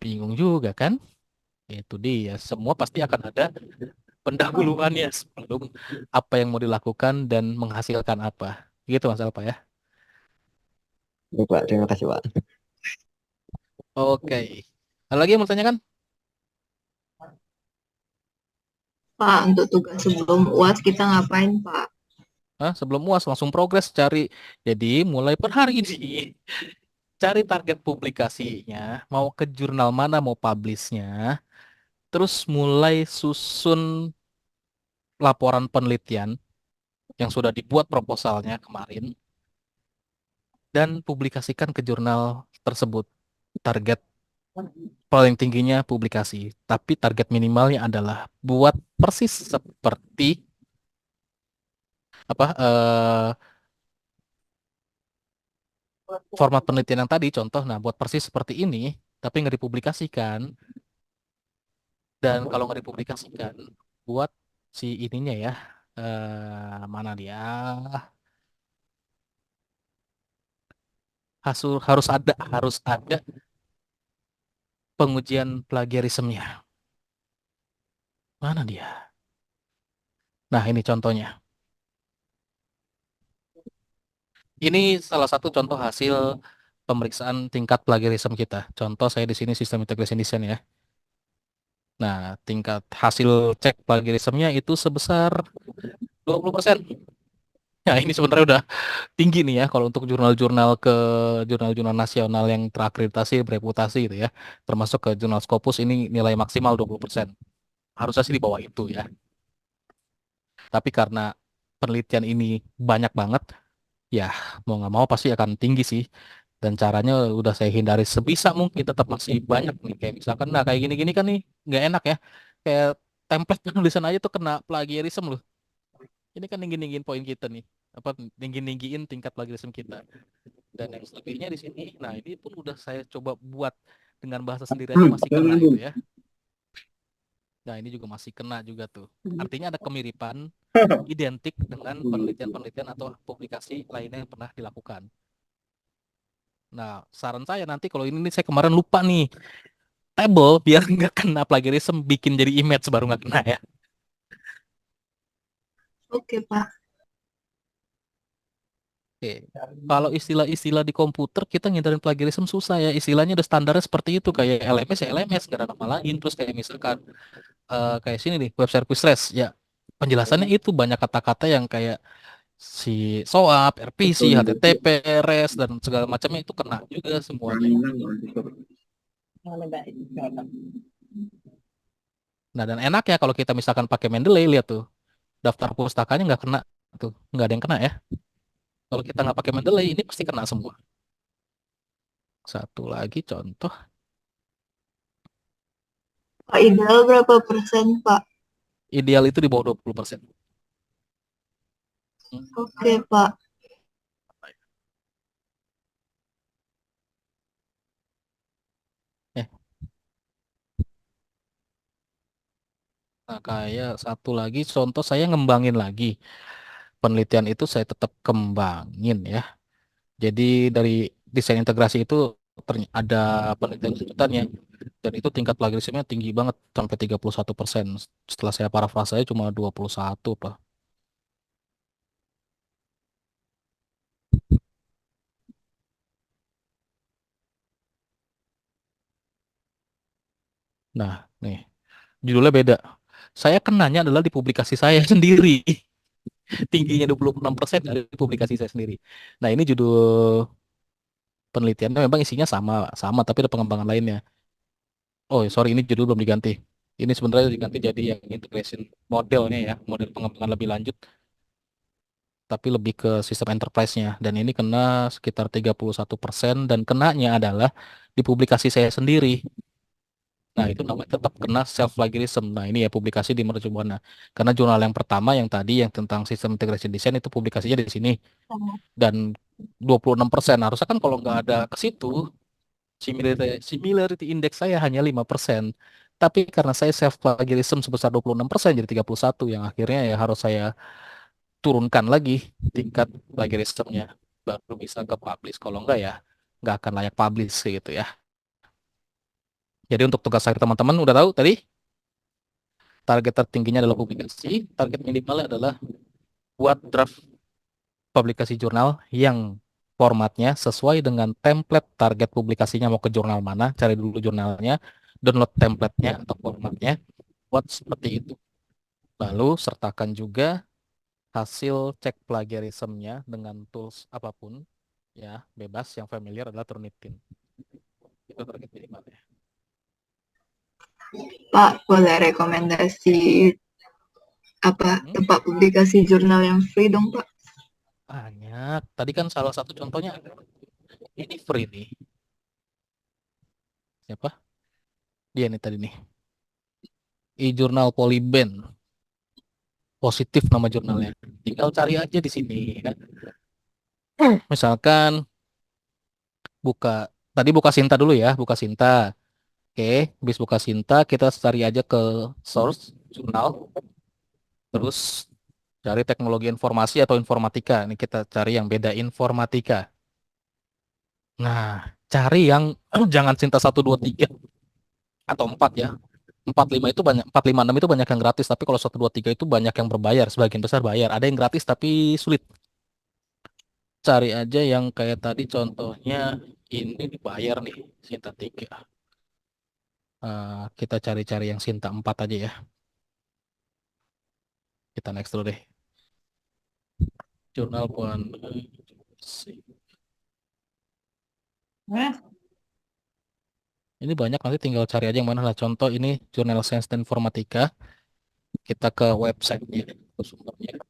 bingung juga kan Itu dia, semua pasti akan ada pendahuluannya sebelum apa yang mau dilakukan dan menghasilkan apa. Gitu Mas Alpa ya. Baik, Pak. Terima kasih, Pak. Oke. Ada lagi yang mau tanyakan? Pak, untuk tugas sebelum UAS kita ngapain, Pak? Hah? Sebelum UAS langsung progres cari. Jadi mulai per hari ini cari target publikasinya, mau ke jurnal mana mau publishnya, terus mulai susun laporan penelitian yang sudah dibuat proposalnya kemarin dan publikasikan ke jurnal tersebut. Target paling tingginya publikasi, tapi target minimalnya adalah buat persis seperti apa format penelitian yang tadi contoh. Nah, buat persis seperti ini, tapi nggak dipublikasikan. Dan kalau nggak dipublikasikan, buat si ininya ya, mana dia? Harus ada pengujian plagiarismenya. Mana dia? Nah, ini contohnya. Ini salah satu contoh hasil pemeriksaan tingkat plagiarisme kita. Contoh saya di sini sistem integration design ya. Nah, tingkat hasil cek plagiarismenya itu sebesar 20%. Nah, ini sebenarnya udah tinggi nih ya kalau untuk jurnal-jurnal ke jurnal-jurnal nasional yang terakreditasi, bereputasi gitu ya. Termasuk ke jurnal Scopus ini nilai maksimal 20%. Harusnya sih di bawah itu ya. Tapi karena penelitian ini banyak banget, ya mau nggak mau pasti akan tinggi sih. Dan caranya udah saya hindari sebisa mungkin, tetap masih banyak nih. Kayak misalkan, nah kayak gini-gini kan nih nggak enak ya. Kayak template penulisan aja tuh kena plagiarism loh. Ini kan tinggi-tinggiin poin kita nih. Apa tinggi-tinggiin tingkat plagiarism kita. Dan yang selebihnya di sini, nah ini pun udah saya coba buat dengan bahasa sendiri aja masih kena itu ya. Nah ini juga masih kena juga tuh. Artinya ada kemiripan identik dengan penelitian-penelitian atau publikasi lainnya yang pernah dilakukan. Nah, saran saya nanti kalau ini nih saya kemarin lupa nih, table biar nggak kena plagiarism, bikin jadi image baru nggak kena ya. Oke, Pak. Oke. Kalau istilah-istilah di komputer kita ngindarin plagiarism susah ya. Istilahnya udah standarnya seperti itu, kayak LMS ya LMS, nggak ada nama lain. Terus kayak misalkan kayak sini nih web service REST ya, penjelasannya itu banyak kata-kata yang kayak si SOAP, RPC, HTTP, REST dan segala macamnya itu kena juga semuanya. Nah, dan enak ya kalau kita misalkan pakai Mendeley, lihat tuh daftar pustakanya nggak kena tuh, nggak ada yang kena ya. Kalau kita nggak pakai Mendeley ini pasti kena semua. Satu lagi contoh, Pak, ideal berapa persen, Pak? ideal itu di bawah 20%. Oke, Pak. Eh, nah kayak satu lagi contoh saya ngembangin lagi. Penelitian itu saya tetap kembangin ya. Jadi dari desain integrasi itu ada penelitian lanjutannya. Dan itu tingkat plagiarismenya tinggi banget sampai 31%. Setelah saya parafrase cuma 21 Pak. Nah, nih judulnya beda. Saya kenanya adalah di publikasi saya sendiri. Tingginya 26% dari publikasi saya sendiri. Nah, ini judul penelitiannya memang isinya sama, sama tapi ada pengembangan lainnya. Oh, sorry ini judul belum diganti. Ini sebenarnya diganti jadi yang integration modelnya ya, model pengembangan lebih lanjut tapi lebih ke sistem enterprise-nya. Dan ini kena sekitar 31% dan kenanya adalah di publikasi saya sendiri. Nah, itu namanya tetap kena self plagiarism. Nah, ini ya publikasi di Mercubuana. Karena jurnal yang pertama yang tadi yang tentang sistem integration design itu publikasinya di sini. Dan 26%. Harusnya kan kalau nggak ada ke situ, similarity index saya hanya 5%. Tapi karena saya self plagiarism sebesar 26% jadi 31 yang akhirnya ya harus saya turunkan lagi tingkat plagiarismnya baru bisa ke publish. Kalau enggak ya nggak akan layak publish gitu ya. Jadi untuk tugas akhir teman-teman udah tahu tadi, target tertingginya adalah publikasi, target minimalnya adalah buat draft publikasi jurnal yang formatnya sesuai dengan template target publikasinya mau ke jurnal mana, cari dulu jurnalnya, download template-nya atau formatnya, buat seperti itu. Lalu sertakan juga hasil cek plagiarismnya dengan tools apapun, ya bebas, yang familiar adalah Turnitin. Itu target minimalnya. Pak, boleh rekomendasi tempat publikasi jurnal yang free dong, Pak? Banyak. Tadi kan salah satu contohnya ini free nih. Siapa? Dia nih tadi nih. E-Jurnal Polyben. Positif nama jurnalnya. Tinggal cari aja di sini kan. Misalkan tadi buka Sinta dulu ya, buka Sinta. Oke, habis buka Sinta kita cari aja ke source jurnal, terus cari teknologi informasi atau informatika. Ini kita cari yang beda informatika. Nah, cari yang jangan Sinta 1, 2, 3 atau 4 ya. 4, 5 itu banyak, 4, 5, 6 itu banyak yang gratis, tapi kalau 1, 2, 3 itu banyak yang berbayar, sebagian besar bayar. Ada yang gratis tapi sulit. Cari aja yang kayak tadi contohnya ini dibayar nih, Sinta 3. Kita cari-cari yang Sinta 4 aja ya. Kita next dulu deh. Jurnal Puan. Ini banyak, nanti tinggal cari aja yang mana lah. Contoh ini Jurnal Sains dan Informatika. Kita ke websitenya, ke sumbernya.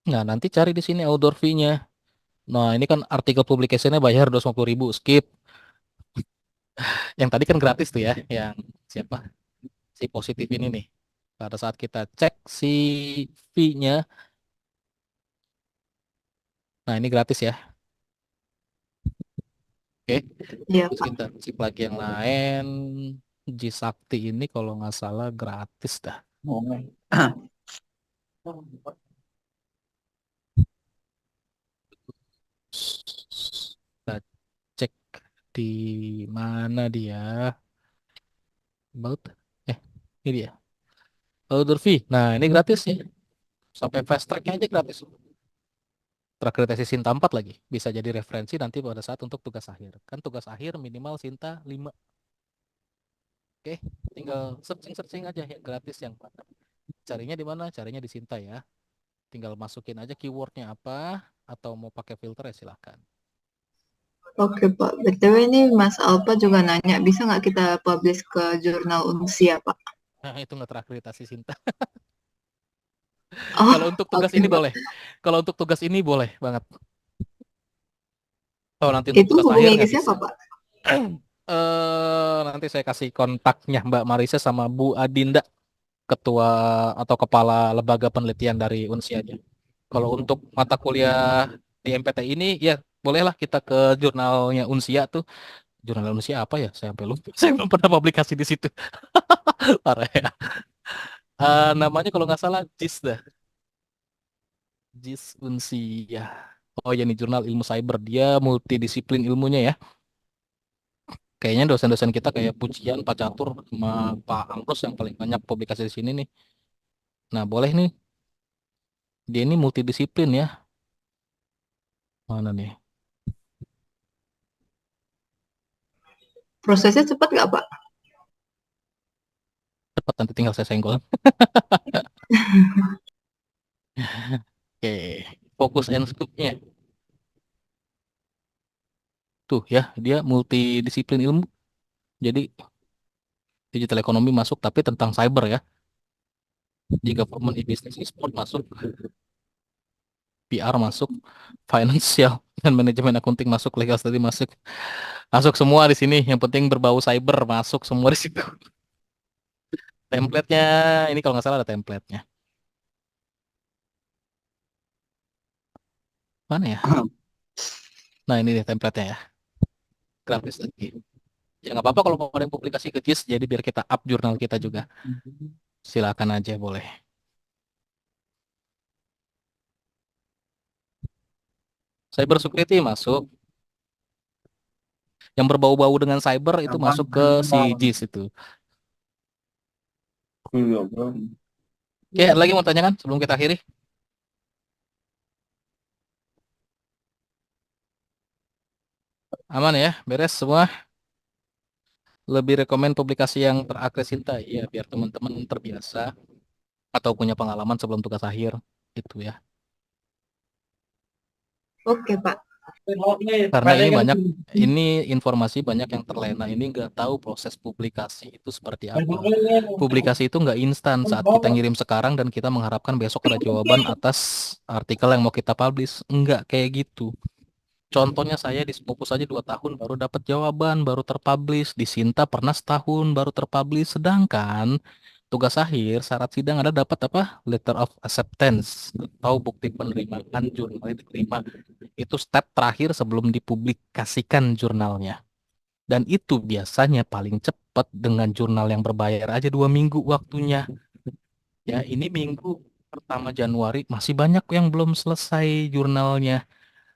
Nah, nanti cari di sini outdoor fee-nya. Nah, ini kan artikel publikasinya bayar 250.000, skip. Yang tadi kan gratis tuh ya, yang siapa? Si positif ini nih. Pada saat kita cek si fee-nya, nah ini gratis ya. Oke, Iya, terus Pak. kita cek lagi yang lain. Sakti ini kalau nggak salah gratis dah. Kita cek di mana dia. About, ini dia. Outdoor fee. Nah, ini gratis ya. Sampai fast track-nya aja gratis. Terakreditasi Sinta 4 lagi. Bisa jadi referensi nanti pada saat untuk tugas akhir. Kan tugas akhir minimal Sinta 5. Oke, tinggal searching-searching aja yang gratis yang mana. Carinya di mana? Carinya di Sinta ya. Tinggal masukin aja keywordnya apa, atau mau pakai filter ya silakan. Oke, Pak. BTW ini Mas Alpa juga nanya, bisa nggak kita publish ke jurnal Unsia, Pak? Nah, itu nggak terakreditasi Sinta. Oh, Kalau untuk tugas oke, ini Pak. boleh. Kalau untuk tugas ini boleh banget. Kalau nanti untuk Itu tugas akhir hubungi ke nggak siapa, bisa. Pak? Nanti saya kasih kontaknya Mbak Marisa sama Bu Adinda, ketua atau kepala lembaga penelitian dari Unsianya. Kalau untuk mata kuliah di MPT ini, ya bolehlah kita ke jurnalnya Unsia tuh. Jurnal Unsia apa ya? Saya sampai lupa. Saya belum pernah publikasi di situ. Parah ya. Namanya kalau nggak salah JIS dah. JIS Unsia. Oh ya, ini jurnal ilmu cyber. Dia multidisiplin ilmunya ya. Kayaknya dosen-dosen kita kayak Pujian, Pak Catur, sama Pak Amros yang paling banyak publikasi di sini nih. Nah, boleh nih. Dia ini multidisiplin ya. Mana nih? Prosesnya cepat nggak, Pak? Cepat, nanti tinggal saya senggol. Oke, fokus and scope-nya. Tuh ya, dia multidisiplin ilmu. Jadi digital ekonomi masuk, tapi tentang cyber ya. Di government, e-business, e-sport masuk, PR masuk, financial dan manajemen accounting masuk, legal study masuk. Masuk semua di sini. Yang penting berbau cyber masuk semua di situ. Template-nya ini kalau nggak salah ada template-nya. Mana ya? Nah, ini nih template-nya ya. Grafis lagi. Ya nggak apa-apa kalau mau ada yang publikasi ke JIS, jadi biar kita up jurnal kita juga. Silakan aja boleh. Cyber security masuk. yang berbau-bau dengan cyber itu masuk ke si JIS itu. Oke, ada lagi mau tanyakan sebelum kita akhiri? Aman ya, beres semua. Lebih rekomen publikasi yang terakresinta ya, biar teman-teman terbiasa atau punya pengalaman sebelum tugas akhir itu ya. Oke, Pak. Karena ini informasi banyak yang terlena, ini nggak tahu proses publikasi itu seperti apa. Publikasi itu nggak instan saat kita ngirim sekarang dan kita mengharapkan besok ada jawaban atas artikel yang mau kita publish. Nggak kayak gitu. Contohnya saya di Scopus aja 2 tahun baru dapat jawaban, baru terpublish. Di Sinta pernah setahun baru terpublish. Sedangkan tugas akhir syarat sidang ada dapat apa? Letter of acceptance atau bukti penerimaan jurnal diterima. Itu step terakhir sebelum dipublikasikan jurnalnya. Dan itu biasanya paling cepat dengan jurnal yang berbayar aja 2 minggu waktunya. Ya, ini minggu pertama Januari masih banyak yang belum selesai jurnalnya.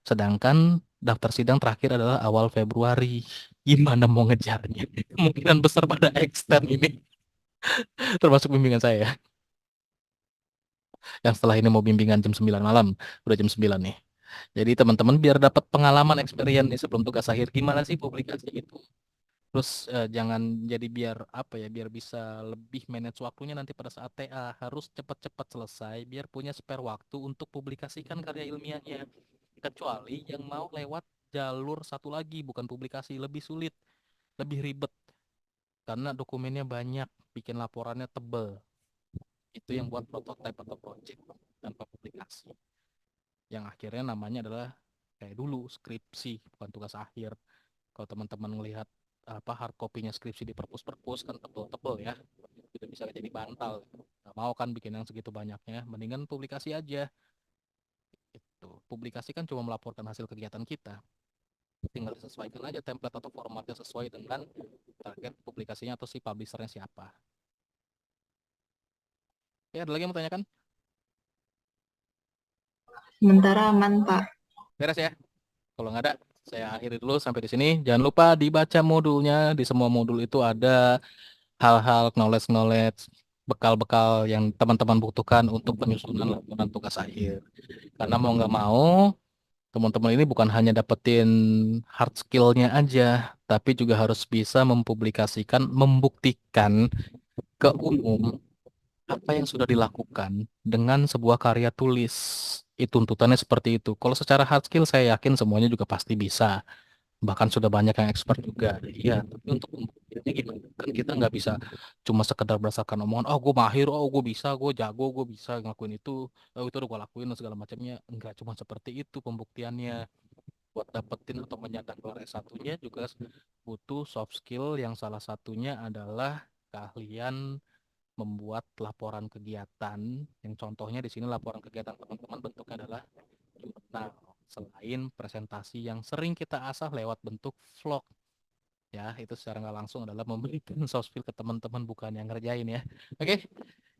Sedangkan daftar sidang terakhir adalah awal Februari. Gimana mau ngejarnya? Kemungkinan besar pada extend ini. Termasuk bimbingan saya. Yang setelah ini mau bimbingan jam 9 malam. Udah jam 9 nih. Jadi teman-teman biar dapat pengalaman experience nih sebelum tugas akhir. Gimana sih publikasi itu? Terus jangan jadi biar apa ya, biar bisa lebih manage waktunya nanti pada saat TA. Harus cepat-cepat selesai biar punya spare waktu untuk publikasikan karya ilmiahnya. Kecuali yang mau lewat jalur satu lagi, bukan publikasi, lebih sulit, lebih ribet. Karena dokumennya banyak, bikin laporannya tebel. Itu yang buat prototype atau project tanpa publikasi. Yang akhirnya namanya adalah kayak dulu skripsi, bukan tugas akhir. Kalau teman-teman melihat apa hard copy-nya skripsi di perpus kan tebel-tebel ya, itu bisa jadi bantal. Nggak mau kan bikin yang segitu banyaknya, mendingan publikasi aja. Itu publikasi kan cuma melaporkan hasil kegiatan kita, tinggal disesuaikan aja template atau formatnya sesuai dengan target publikasinya atau si publishernya siapa. Ya, ada lagi yang mau tanyakan? Sementara aman, Pak. Beres ya? Kalau nggak ada, saya akhiri dulu sampai di sini. Jangan lupa dibaca modulnya. Di semua modul itu ada hal-hal knowledge, bekal-bekal yang teman-teman butuhkan untuk penyusunan laporan tugas akhir. Karena mau nggak mau, teman-teman ini bukan hanya dapetin hard skill-nya aja, tapi juga harus bisa mempublikasikan, membuktikan ke umum apa yang sudah dilakukan dengan sebuah karya tulis. Itu tuntutannya seperti itu. Kalau secara hard skill saya yakin semuanya juga pasti bisa. Bahkan sudah banyak yang expert juga. Iya, tapi untuk pembuktiannya gimana? Kan kita nggak bisa cuma sekedar berdasarkan omongan, oh gue mahir, oh gue bisa, gue jago, gue bisa ngelakuin itu, oh itu udah gue lakuin dan segala macamnya. Enggak cuma seperti itu pembuktiannya. Buat dapetin atau menyandang gelar S1-nya juga butuh soft skill yang salah satunya adalah keahlian membuat laporan kegiatan, yang contohnya di sini laporan kegiatan teman-teman bentuknya adalah jurnal, selain presentasi yang sering kita asah lewat bentuk vlog. Ya, itu secara nggak langsung adalah memberikan soft skill ke teman-teman, bukan yang ngerjain ya. Oke,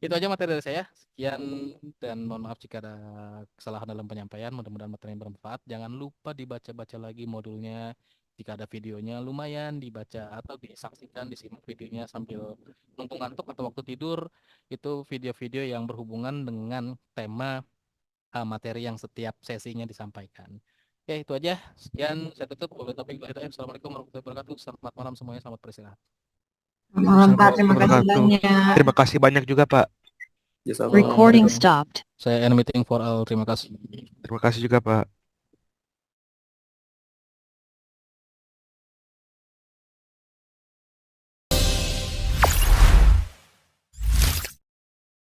itu aja materi dari saya. Sekian dan mohon maaf jika ada kesalahan dalam penyampaian. Mudah-mudahan materi yang bermanfaat. Jangan lupa dibaca-baca lagi modulnya. Jika ada videonya lumayan dibaca atau disaksikan, disimak videonya sambil nunggu ngantuk atau waktu tidur. Itu video-video yang berhubungan dengan tema materi yang setiap sesinya disampaikan. Oke, itu aja. Sekian, saya tutup. Assalamualaikum warahmatullahi wabarakatuh. Selamat malam semuanya, selamat beristirahat. Malam, Pak. Terima kasih Wabarakatuh. banyak. Terima kasih banyak juga, Pak. Recording stopped. Saya end meeting for all. Terima kasih. Terima kasih juga, Pak.